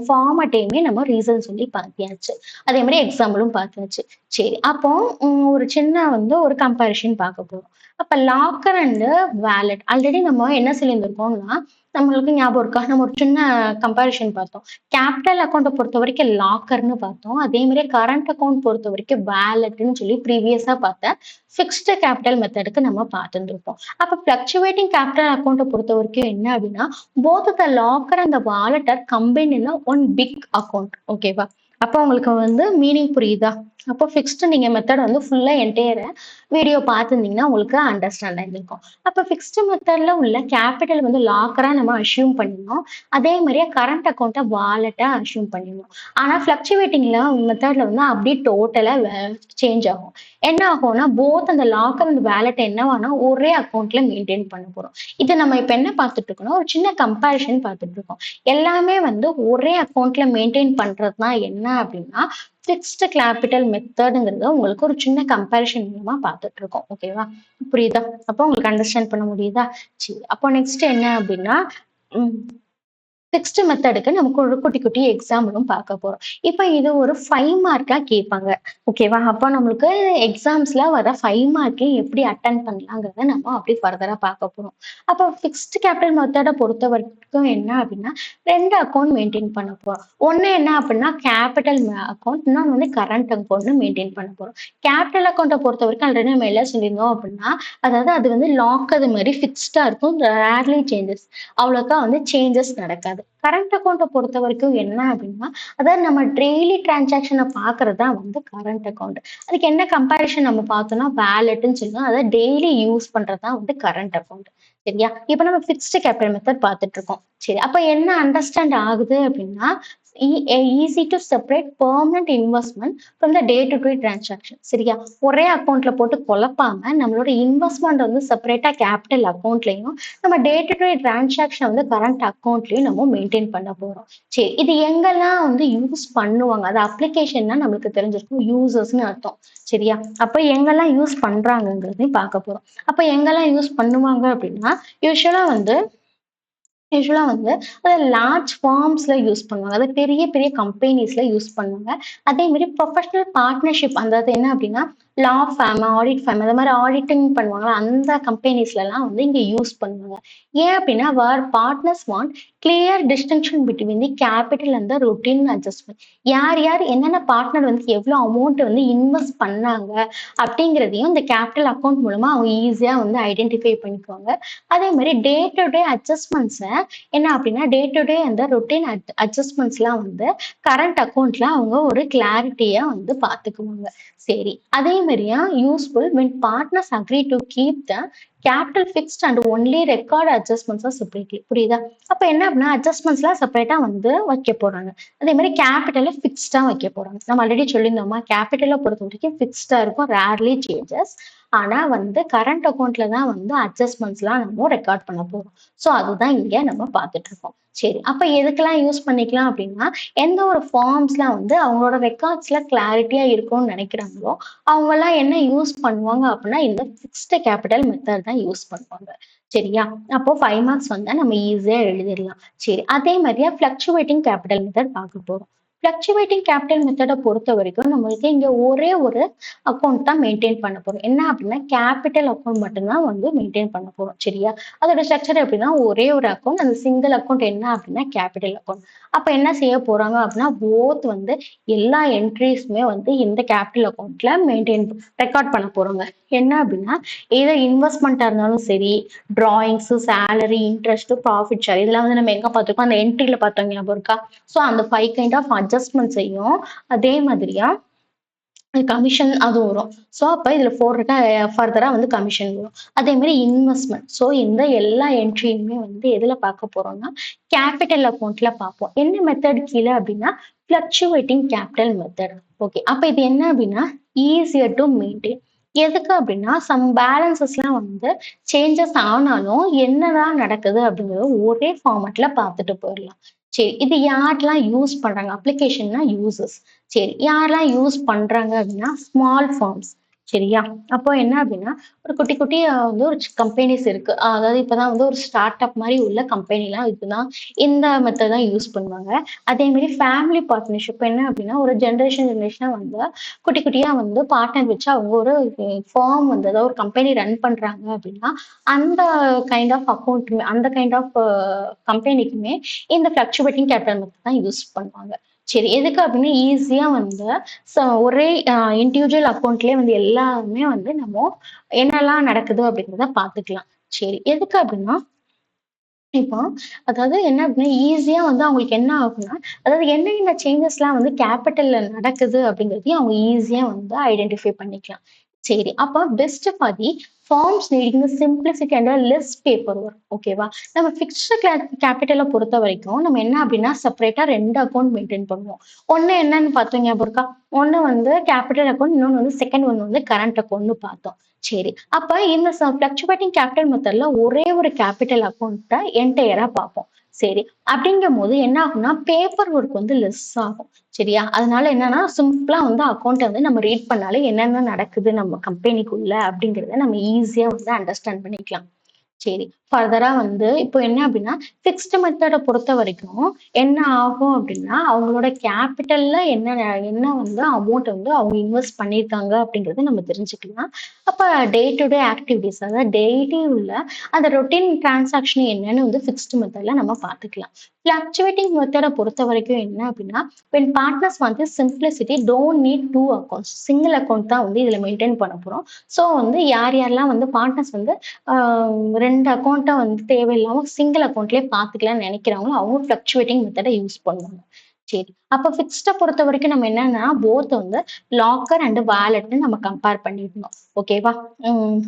ஃபார்மட்டையுமே நம்ம ரீசன் சொல்லி பார்த்தியாச்சு. அதே மாதிரி எக்ஸாம்பிளும் பார்த்தாச்சு. சரி, அப்போ ஒரு சின்ன வந்து ஒரு கம்பேரிஷன் பார்க்க போறோம். அப்ப லாக்கர் அண்ட் வேலட் ஆல்ரெடி நம்ம என்ன சொல்லியிருந்திருக்கோம்னா, நம்மளுக்கு ஞாபகம் இருக்கா? நம்ம ஒரு சின்ன கம்பேரிஷன் பார்த்தோம். கேபிட்டல் அக்கௌண்ட்ட பொறுத்த வரைக்கும் லாக்கர்ன்னு பார்த்தோம். அதே மாதிரி கரண்ட் அக்கௌண்ட் பொறுத்த வரைக்கும் வேலட்ன்னு சொல்லி ப்ரீவியஸா பார்த்த ஃபிக்ஸ்டு கேபிட்டல் மெத்தடுக்கு நம்ம பார்த்துருப்போம். அப்ப ஃப்ளக்சுவேட்டிங் கேபிட்டல் அக்கௌண்ட்ட பொறுத்த வரைக்கும் என்ன அப்படின்னா, both the locker and the wallet are combined in one big account. ஓகேவா? அப்ப உங்களுக்கு வந்து மீனிங் புரியுதா? அப்போ ஃபிக்ஸ்டு நீங்க மெத்தட் வந்து ஃபுல்லா என்டையர் வீடியோ பார்த்துருந்தீங்கன்னா உங்களுக்கு அண்டர்ஸ்டாண்ட் ஆகிருக்கும். அப்ப ஃபிக்ஸ்டு மெத்தட்ல உள்ள கேபிட்டல் வந்து லாக்கரா நம்ம அஷ்யூம் பண்ணிடணும். அதே மாதிரியே கரண்ட் அக்கௌண்ட்டை வாலெட்டா அஷ்யூம் பண்ணிடணும். ஆனா ஃப்ளக்சுவேட்டிங்ல மெத்தட்ல வந்து அப்படியே டோட்டலா சேஞ்ச் ஆகும். என்ன ஆகும்னா போத் அந்த லாக்கர் அந்த வேலெட் என்னவானா ஒரே அக்கௌண்ட்ல மெயின்டைன் பண்ண போறோம். இது நம்ம இப்ப என்ன பார்த்துட்டு இருக்கோம்னா ஒரு சின்ன கம்பேரிஷன் பார்த்துட்டு இருக்கோம். எல்லாமே வந்து ஒரே அக்கௌண்ட்ல மெயின்டைன் பண்றதுனா என்ன அப்படின்னா ஃபிக்ஸ்டு கேபிட்டல் மெத்தடுங்கிறத உங்களுக்கு ஒரு சின்ன கம்பேரிஷன் மூலமா பார்த்துட்டு இருக்கோம். ஓகேவா? புரியுதா? அப்போ உங்களுக்கு அண்டர்ஸ்டாண்ட் பண்ண முடியுதா? சரி, அப்போ நெக்ஸ்ட் என்ன அப்படின்னா ஃபிக்ஸ்டு மெத்தடுக்கு நமக்கு ஒரு குட்டி குட்டி எக்ஸாம்பிளும் பார்க்க போறோம். இப்போ இது ஒரு 5 மார்க்கா கேட்பாங்க. ஓகேவா? அப்போ நம்மளுக்கு எக்ஸாம்ஸ்ல வர 5 மார்க்கையும் எப்படி அட்டன் பண்ணலாங்கிறத நம்ம அப்படி ஃபர்தரா பார்க்க போறோம். அப்போ ஃபிக்ஸ்டு கேபிட்டல் மெத்தடை பொறுத்த வரைக்கும் என்ன அப்படின்னா 2 அக்கௌண்ட் மெயின்டைன் பண்ண போறோம். ஒண்ணு என்ன அப்படின்னா கேபிட்டல் அக்கௌண்ட், இன்னொன்று வந்து கரண்ட் அக்கௌண்ட்னு மெயின்டைன் பண்ண போறோம். கேபிட்டல் அக்கௌண்ட்டை பொறுத்த வரைக்கும் ஆல்ரெடி நம்ம என்ன சொல்லியிருந்தோம் அப்படின்னா, அதாவது அது வந்து லாக் அது மாதிரி ஃபிக்ஸ்டா இருக்கும். ரேர்லி சேஞ்சஸ், அவ்வளோக்கா வந்து சேஞ்சஸ் நடக்காது. கரண்ட் அக்கௌண்ட்டை பொறுத்த வரைக்கும் என்ன அப்படின்னா, அதாவது நம்ம டெய்லி டிரான்சாக்ஷனை பார்க்கறது தான் வந்து கரண்ட் அக்கௌண்ட். அதுக்கு என்ன கம்பேரிஷன் நம்ம பார்த்தோம்னா வேலெட்ன்னு சொல்லுவோம். அதாவது டெய்லி யூஸ் பண்றது தான் வந்து கரண்ட் அக்கௌண்ட். சரியா? இப்ப நம்ம ஃபிக்ஸ்டு கேபிட்டல் மெத்தட் பார்த்துட்டு இருக்கோம். சரி, அப்ப என்ன அண்டர்ஸ்டாண்ட் ஆகுது அப்படின்னா easy to separate permanent investment from the day to day transaction. சரியா? ஒரே அக்கௌண்ட்ல போட்டு குழப்பாம நம்மளோட இன்வெஸ்ட்மெண்ட் வந்து செப்பரேட்டா கேபிட்டல் அக்கௌண்ட்லயும் நம்ம டே டு டே டிரான்சாக்ஷன் வந்து கரண்ட் அக்கௌண்ட்லயும் நம்ம மெயின்டைன் பண்ண போறோம். சரி, இது எங்கெல்லாம் வந்து யூஸ் பண்ணுவாங்க? அது அப்ளிகேஷன்னா நம்மளுக்கு தெரிஞ்சிருக்கும். யூசர்ஸ்னு அர்த்தம். சரியா? அப்ப எங்கெல்லாம் யூஸ் பண்றாங்கங்கிறதையும் பார்க்க போறோம். அப்ப எங்கெல்லாம் யூஸ் பண்ணுவாங்க அப்படின்னா யூசுவலா வந்து லார்ஜ் ஃபார்ம்ஸ்ல யூஸ் பண்ணுவாங்க. அதாவது பெரிய பெரிய கம்பெனிஸ்ல யூஸ் பண்ணுவாங்க. அதே மாதிரி ப்ரொஃபஷனல் பார்ட்னர்ஷிப், அதாவது என்ன அப்படின்னா லா ஃபேம், ஆடிட் ஃபேம் அந்த மாதிரி ஆடிட்டிங் பண்ணுவாங்கல்ல, அந்த கம்பெனிஸ்லலாம் வந்து இங்க யூஸ் பண்ணுவாங்க. ஏன் அப்படின்னா, where partners want clear distinction between the capital and the routine adjustment. யார் யார் என்னென்ன பார்ட்னர் வந்து எவ்வளோ அமௌண்ட் வந்து இன்வெஸ்ட் பண்ணாங்க அப்படிங்கிறதையும் இந்த கேபிட்டல் அக்கவுண்ட் மூலமா அவங்க ஈஸியா வந்து ஐடென்டிஃபை பண்ணிக்குவாங்க. அதே மாதிரி டே டு டே அட்ஜஸ்ட்மெண்ட்ஸை என்ன அப்படின்னா, டே டு டே அந்த ரொட்டீன் அட்ஜஸ்ட்மெண்ட்ஸ்லாம் வந்து கரண்ட் அக்கவுண்ட்ல அவங்க ஒரு கிளாரிட்டியா வந்து பார்த்துக்குவாங்க. சரி. அதே மாதிரியா useful when partners agree to keep the capital fixed and only record adjustments separately. புரியுதா? அப்ப என்ன அப்படின்னா அட்ஜஸ்ட்மெண்ட்ஸ்லாம் செப்பரேட்டா வந்து வைக்க போறாங்க. அதே மாதிரி கேபிட்டல ஃபிக்ஸ்டா வைக்க போறாங்க. நம்ம ஆல்ரெடி சொல்லியிருந்தோமா, கேபிட்டலை பொறுத்த வரைக்கும் ஃபிக்ஸ்டா இருக்கும், ரேர்லி சேஞ்சஸ். ஆனா வந்து கரண்ட் அக்கவுண்ட்ல தான் வந்து அட்ஜஸ்ட்மெண்ட்ஸ்லாம் நம்ம ரெக்கார்ட் பண்ண போறோம். ஸோ அதுதான் இங்க நம்ம பார்த்துட்டு இருக்கோம். சரி. அப்ப எதுக்கெல்லாம் யூஸ் பண்ணிக்கலாம் அப்படின்னா, எந்த ஒரு ஃபார்ம்ஸ்லாம் வந்து அவங்களோட ரெக்கார்ட்ஸ்ல கிளாரிட்டியா இருக்கும்னு நினைக்கிறாங்களோ, அவங்கலாம் என்ன யூஸ் பண்ணுவாங்க அப்படின்னா, இந்த ஃபிக்ஸ்டு கேபிட்டல் மெத்தட் தான் யூஸ் பண்ணுவாங்க. சரியா? அப்போ 5 மார்க்ஸ் வந்தா நம்ம ஈஸியா எழுதிடலாம். சரி. அதே மாதிரியா ஃப்ளக்சுவேட்டிங் கேபிட்டல் மெத்தட் பார்க்க போறோம். ஃப்ளக்சுவேட்டிங் கேபிட்டல் மெத்தட பொறுத்த வரைக்கும் நம்மளுக்கு இங்க ஒரே ஒரு அக்கவுண்ட் தான் மெயின்டைன் பண்ண போறோம். என்ன அப்படின்னா, கேபிட்டல் அக்கவுண்ட் மட்டும் தான் வந்து மெயின்டைன் பண்ண போறோம். சரியா? அதோட ஸ்ட்ரக்சர் எப்படின்னா, ஒரே ஒரு அக்கவுண்ட், அந்த சிங்கிள் அக்கவுண்ட் என்ன அப்படின்னா கேபிட்டல் அக்கவுண்ட். அப்ப என்ன செய்ய போறாங்க அப்படின்னா, போத் வந்து எல்லா என்ட்ரிஸுமே வந்து இந்த கேபிட்டல் அக்கவுண்ட்ல ரெக்கார்ட் பண்ண போறாங்க. என்ன அப்படின்னா, ஏதோ இன்வெஸ்ட்மெண்ட்டா இருந்தாலும் சரி, drawings, salary, interest, profit share இதெல்லாம் வந்து நம்ம எங்க பார்த்திருக்கோம், அந்த என்ட்ரில பார்த்தோம் ஞாபகம் இருக்கா? ஸோ அந்த 5 கைண்ட் ஆஃப் அட்ஜஸ்ட்மெண்ட்ஸையும் அதே மாதிரியா கமிஷன் அது வரும். ஸோ அப்ப இதுல ஃபர்தரா வந்து கமிஷன் வரும். அதே மாதிரி இன்வெஸ்ட்மெண்ட். ஸோ இந்த எல்லா என்ட்ரியுமே வந்து எதுல பார்க்க போறோம்னா, கேபிட்டல் அக்கவுண்ட்ல பார்ப்போம். என்ன மெத்தட் கீழ அப்படின்னா, ஃப்ளக்சுவேட்டிங் கேபிட்டல் மெத்தட். ஓகே. அப்ப இது என்ன அப்படின்னா, ஈஸியர் டு மெயின்டெயின். எதுக்கு அப்படின்னா, சம் பேலன்சஸ்லாம் வந்து சேஞ்சஸ் ஆனாலும் என்னதான் நடக்குது அப்படிங்கிறது ஒரே ஃபார்மட்ல பார்த்துட்டு போயிடலாம். சரி. இது யாரெல்லாம் யூஸ் பண்றாங்க? அப்ளிகேஷன்னா யூசர்ஸ். சரி. யாரெல்லாம் யூஸ் பண்றாங்க அப்படின்னா, ஸ்மால் ஃபார்ம்ஸ். சரியா? அப்போ என்ன அப்படின்னா, ஒரு குட்டி குட்டி வந்து ஒரு கம்பெனிஸ் இருக்கு. அதாவது இப்பதான் வந்து ஒரு ஸ்டார்ட் அப் மாதிரி உள்ள கம்பெனிலாம் இதுதான் இந்த மெத்தட் தான் யூஸ் பண்ணுவாங்க. அதே மாதிரி ஃபேமிலி பார்ட்னர்ஷிப் என்ன அப்படின்னா, ஒரு ஜெனரேஷனா வந்து குட்டி குட்டியா வந்து பார்ட்னர் வச்சு அவங்க ஒரு ஃபார்ம் வந்து அதாவது ஒரு கம்பெனி ரன் பண்றாங்க அப்படின்னா, அந்த கைண்ட் ஆஃப் அக்கவுண்ட்டுமே அந்த கைண்ட் ஆஃப் கம்பெனிக்குமே இந்த ஃப்ளக்சுவேட்டிங் கேபிட்டல் மெத்தட் தான் யூஸ் பண்ணுவாங்க. சரி. எதுக்கு அப்படின்னா, ஈஸியா வந்து ஒரே இண்டிவிஜுவல் அக்கவுண்ட்லயே வந்து எல்லாமே வந்து நம்ம என்னெல்லாம் நடக்குது அப்படிங்கிறத பார்த்துக்கலாம். சரி. எதுக்கு அப்படின்னா, இப்போ அதாவது என்ன அப்படின்னா, ஈஸியா வந்து அவங்களுக்கு என்ன ஆகும்னா, அதாவது என்னென்ன சேஞ்சஸ்லாம் வந்து கேபிட்டல்ல நடக்குது அப்படிங்கிறதையும் அவங்க ஈஸியா வந்து ஐடென்டிஃபை பண்ணிக்கலாம். சரி. அப்ப best for the firms needing simplicity and less paperwork. ஓகேவா? நம்ம ஃபிக்ஸ்டு கேபிட்டல பொறுத்த வரைக்கும் நம்ம என்ன அப்படின்னா, செப்பரேட்டா 2 அக்கவுண்ட் மெயின்டெயின் பண்ணுவோம். ஒண்ணு என்னன்னு பார்த்தோம் ஞாபகம் இருக்கா? ஒண்ணு வந்து கேபிட்டல் அக்கவுண்ட், இன்னொன்னு வந்து செகண்ட் ஒன் வந்து கரண்ட் அக்கவுண்ட்னு பார்த்தோம். சரி. அப்ப இந்த ஃப்ளக்சுவேட்டிங் கேபிட்டல் மெத்தட்ல ஒரே ஒரு கேபிட்டல் அக்கவுண்ட்ட என்டையரா பார்ப்போம். சரி. அப்படிங்கும்போது என்ன ஆகும்னா, பேப்பர் ஒர்க் வந்து லெஸ் ஆகும். சரியா? அதனால என்னன்னா, சிம்பிளா வந்து அக்கவுண்ட்ட வந்து நம்ம ரீட் பண்ணாலே என்னென்ன நடக்குது நம்ம கம்பெனிக்குள்ள அப்படிங்கிறத நம்ம ஈஸியா வந்து அண்டர்ஸ்டாண்ட் பண்ணிக்கலாம். சரி. ஃபர்தரா வந்து இப்போ என்ன அப்படின்னா, ஃபிக்ஸ்டு மெத்தட பொறுத்த வரைக்கும் என்ன ஆகும் அப்படின்னா, அவங்களோட கேபிட்டல்ல என்ன வந்து அமௌண்ட் வந்து அவங்க இன்வெஸ்ட் பண்ணியிருக்காங்க அப்படிங்கிறத நம்ம தெரிஞ்சுக்கலாம். அப்ப டே டு டே ஆக்டிவிட்டீஸ் அதாவது டெய்லி உள்ள அந்த ரொட்டீன் டிரான்சாக்ஷன் என்னன்னு வந்து ஃபிக்ஸ்டு மெத்தட்ல நம்ம பார்த்துக்கலாம். ஃப்ளக்சுவேட்டிங் மெத்தட பொறுத்த வரைக்கும் என்ன அப்படின்னா, வென் பார்ட்னர்ஸ் வந்து simplicity don't need 2 accounts. Single account தான் வந்து இதுல மெயின்டெயின் பண்ண போறோம். ஸோ வந்து யாரெல்லாம் வந்து பார்ட்னர்ஸ் வந்து 2 அக்கவுண்ட்டா வந்து தேவையில்லாம சிங்கிள் அக்கவுண்ட்லயே பார்த்துக்கலாம்னு நினைக்கிறவங்க, அவங்க ஃப்ளக்சுவேட்டிங் மெத்தட யூஸ் பண்ணுவாங்க. சரி. அப்ப ஃபிக்ஸ்ட பொறுத்த வரைக்கும் நம்ம என்னன்னா, போத் வந்து லாக்கர் அண்ட் வாலெட்ன்னு நம்ம கம்பேர் பண்ணிருந்தோம். ஓகேவா? ம்.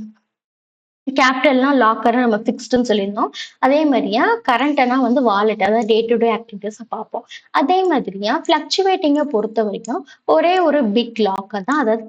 கேபிட்டல்னா லாக்கர் நம்ம ஃபிக்ஸ்டுன்னு சொல்லியிருந்தோம். அதே மாதிரியா கரண்ட்னா வந்து வாலெட் அதாவது டே டு டே ஆக்டிவிட்டீஸ பார்ப்போம். அதே மாதிரியா ஃப்ளக்சுவேட்டிங்க பொறுத்த வரைக்கும் ஒரே ஒரு பிக் லாக்கர் தான். அதாவது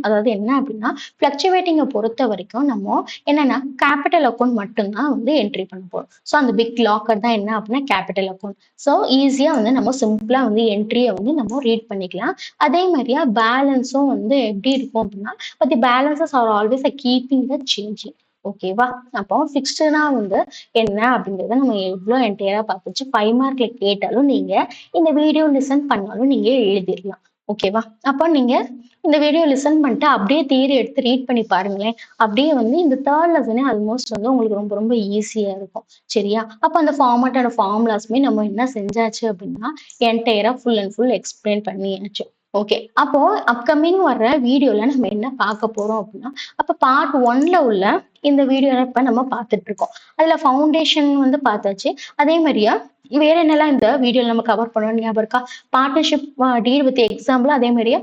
அதாவது என்ன அப்படின்னா, ஃப்ளக்சுவேட்டிங்க பொறுத்த வரைக்கும் நம்ம என்னன்னா கேபிட்டல் அக்கவுண்ட் மட்டும் தான் வந்து என்ட்ரி பண்ண போறோம். ஸோ அந்த பிக் லாக்கர் தான் என்ன அப்படின்னா கேபிட்டல் அக்கவுண்ட். ஸோ ஈஸியா வந்து நம்ம சிம்பிளா வந்து என்ட்ரிய வந்து நம்ம ரீட் பண்ணிக்கலாம். அதே மாதிரியா பேலன்ஸும் வந்து எப்படி இருக்கும் அப்படின்னா, but the balances are always keeping the changing. ஓகேவா? அப்போ ஃபிக்ஸ்டுனா வந்து என்ன அப்படிங்கிறத நம்ம எவ்வளோ என்டையரா பார்த்துச்சு 5 மார்க்ல கேட்டாலும் நீங்க இந்த வீடியோ லிசன் பண்ணாலும் நீங்க எழுதிடலாம். ஓகேவா? அப்ப நீங்க இந்த வீடியோ லிசன் பண்ணிட்டு அப்படியே தியரி எடுத்து ரீட் பண்ணி பாருங்களேன். அப்படியே வந்து இந்த 3 லெசனே ஆல்மோஸ்ட் வந்து உங்களுக்கு ரொம்ப ரொம்ப ஈஸியா இருக்கும். சரியா? அப்ப அந்த ஃபார்மேட் அண்ட் ஃபார்முலாஸ்மே நம்ம என்ன செஞ்சாச்சு அப்படின்னா, என்டையரா ஃபுல் அண்ட் ஃபுல் எக்ஸ்பிளைன் பண்ணியாச்சு. ஓகே. அப்போ அப்கமிங் வர்ற வீடியோல நம்ம என்ன பார்க்க போறோம் அப்படின்னா, அப்ப பார்ட் 1ல உள்ள இந்த வீடியோ இப்ப நம்ம பார்த்துட்டு இருக்கோம். அதுல ஃபவுண்டேஷன் வந்து பார்த்தாச்சு. அதே மாரியா வேற என்னலாம் இந்த வீடியோல நம்ம கவர் பண்ணோம் ஞாபகம் இருக்கா? பார்ட்னர்ஷிப் டீல் வித் எக்ஸாம்பிள் அதே மாரியே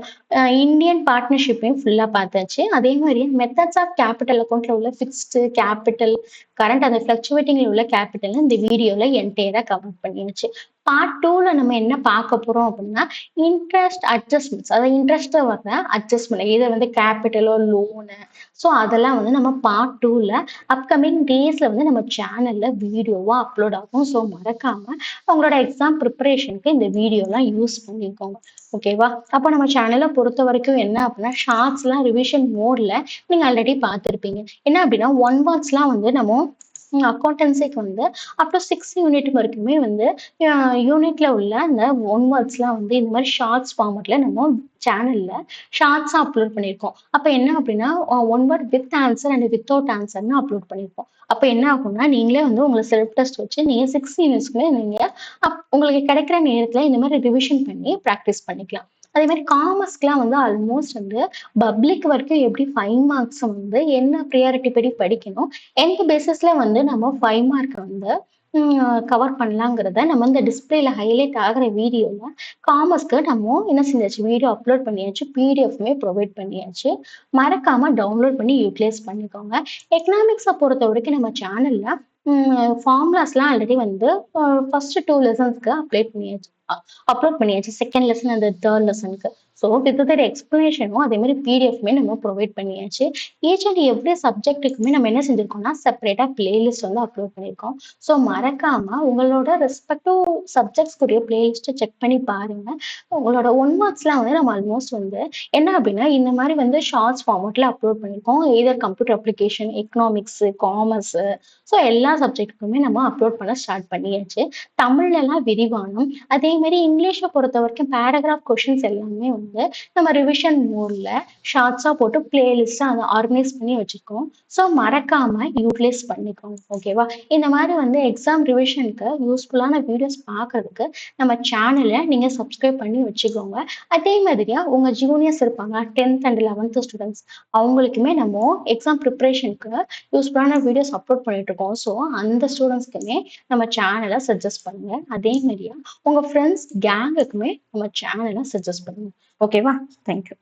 இந்தியன் பார்ட்னர்ஷிப்பையும் ஃபுல்லா பார்த்தாச்சு. அதே மாரி மெத்தட்ஸ் ஆஃப் கேப்பிட்டல் அக்கவுண்ட்ல உள்ள ஃபிக்ஸ்டு கேப்பிட்டல், கரண்ட் அந்த ஃப்ளக்சுவேட்டிங்ல உள்ள கேப்பிட்டல் இந்த வீடியோல என்டையரா கவர் பண்ணியாச்சு. பார்ட் 2ல நம்ம என்ன பார்க்க போறோம் அப்படின்னா, இன்ட்ரெஸ்ட் அட்ஜஸ்ட்மென்ட்ஸ் அதாவது இன்ட்ரெஸ்ட்ல வர்ற அட்ஜஸ்ட்மென்ட் இத வந்து கேப்பிட்டலோ, லோனு ஸோ அதெல்லாம் வந்து நம்ம பார்ட் 2ல அப்கமிங் டேஸ்ல வந்து நம்ம சேனல்ல வீடியோவா அப்லோட் ஆகும். ஸோ மறக்காம உங்களோட எக்ஸாம் ப்ரிப்பரேஷனுக்கு இந்த வீடியோலாம் யூஸ் பண்ணிக்கோங்க. ஓகேவா? அப்ப நம்ம சேனல பொறுத்தவரைக்கும் என்ன அப்படின்னா, ஷார்ட்ஸ்லாம் ரிவிஷன் மோட்ல நீங்க ஆல்ரெடி பார்த்திருப்பீங்க. என்ன அப்படின்னா, ஒன் வேர்ட்ஸ்லாம் வந்து நம்ம அக்கவுண்டன்சிக்கு வந்து அப் டூ 6 யூனிட் வரைக்குமே வந்து யூனிட்ல உள்ள அந்த ஒன் வேர்ட்ஸ்லாம் வந்து இந்த மாரி ஷார்ட்ஸ் ஃபார்மட்ல நம்ம சேனல்ல ஷார்ட்ஸா அப்லோட் பண்ணியிருக்கோம். அப்ப என்ன அப்படின்னா, one word with answer and without ஆன்சர்ன்னு அப்லோட் பண்ணியிருப்போம். அப்ப என்ன ஆகும்னா, நீங்களே வந்து உங்கள செல்ஃப் டெஸ்ட் வச்சு நீங்க 6 யூனிட்ஸ்க்குமே நீங்க உங்களுக்கு கிடைக்கிற நேரத்துல இந்த மாரி ரிவிஷன் பண்ணி பிராக்டிஸ் பண்ணிக்கலாம். அதே மாரி காமர்ஸ்க்குலாம் வந்து ஆல்மோஸ்ட் வந்து பப்ளிக் வரைக்கும் எப்படி 5 மார்க்ஸ் வந்து என்ன பிரியாரிட்டி படி படிக்கணும், எந்த பேசிஸ்ல வந்து நம்ம 5 மார்க் வந்து கவர் பண்ணலாங்கிறத நம்ம இந்த டிஸ்பிளேல ஹைலைட் ஆகுற வீடியோல காமர்ஸ்க்கு நம்ம என்ன செஞ்சாச்சு வீடியோ அப்லோட் பண்ணியாச்சு. பிடிஎஃப்மே ப்ரொவைட் பண்ணியாச்சு. மறக்காம டவுன்லோட் பண்ணி யூட்டிலைஸ் பண்ணிக்கோங்க. எக்கனாமிக்ஸ பொறுத்தவரைக்கும் நம்ம சேனல்ல ஃபார்முலாஸ்லாம் ஆல்ரெடி வந்து ஃபர்ஸ்ட் 2 லெசன்ஸ்க்கு அப்லோட் பண்ணியாச்சு. செகண்ட் லெசன் அண்ட் தேர்ட் லெசனுக்கு. ஸோ வித் தட் எக்ஸ்பிளனேஷனும் அதே மாதிரி பிடிஎஃப்மே நம்ம ப்ரொவைட் பண்ணியாச்சு. ஈச் அண்ட் எவ்ரி சப்ஜெக்ட்டுக்குமே நம்ம என்ன செஞ்சிருக்கோம்னா, செப்பரேட்டா பிளேலிஸ்ட் வந்து அப்லோட் பண்ணியிருக்கோம். ஸோ மறக்காம உங்களோட ரெஸ்பெக்டிவ் சப்ஜெக்ட்ஸ்க்குரிய பிளேலிஸ்ட்ட செக் பண்ணி பாருங்க. உங்களோட ஒன் வேர்ட்ஸ்லாம் வந்து நம்ம ஆல்மோஸ்ட் வந்து என்ன அப்படின்னா, இந்த மாரி வந்து ஷார்ட்ஸ் ஃபார்மட்ல அப்லோட் பண்ணியிருக்கோம். Either computer application, economics, commerce so எல்லா சப்ஜெக்ட்டுக்குமே நம்ம அப்லோட் பண்ண ஸ்டார்ட் பண்ணியாச்சு. தமிழ்லலாம் விரிவானம், அதே மாரி இங்கிலீஷ பொறுத்தவரைக்கும் பேராகிராஃப் கொஸ்டின்ஸ் எல்லாமே வந்து நம்ம ரிவிஷன் மோட்ல ஷார்ட்ஸா போட்டு பிளேலிஸ்ட்டா அத ஆர்கனைஸ் பண்ணி வச்சிருக்கோம். ஸோ மறக்காம யூட்டிலைஸ் பண்ணிக்கோங்க. ஓகேவா? இந்த மாரி வந்து எக்ஸாம் ரிவிஷனுக்கு யூஸ்ஃபுல்லான வீடியோஸ் பார்க்கறதுக்கு நம்ம சேனல நீங்க சப்ஸ்கிரைப் பண்ணி வச்சுக்கோங்க. அதே மாதிரியா உங்க ஜூனியர்ஸ் இருப்பாங்க 10th அண்ட் 11th ஸ்டூடண்ட்ஸ் அவங்களுக்குமே நம்ம எக்ஸாம் ப்ரிப்பரேஷனுக்கு யூஸ்ஃபுல்லான வீடியோஸ் அப்லோட் பண்ணிட்டு இருக்கோம். ஸோ அந்த ஸ்டூடண்ட்ஸ்க்குமே நம்ம சேனல சஜெஸ்ட் பண்ணுங்க. அதே மாரியா உங்க ஃப்ரெண்ட்ஸ் கேங்குக்குமே நம்ம சேனல சஜெஸ்ட் பண்ணுங்க. ஓகேவா? Thank you.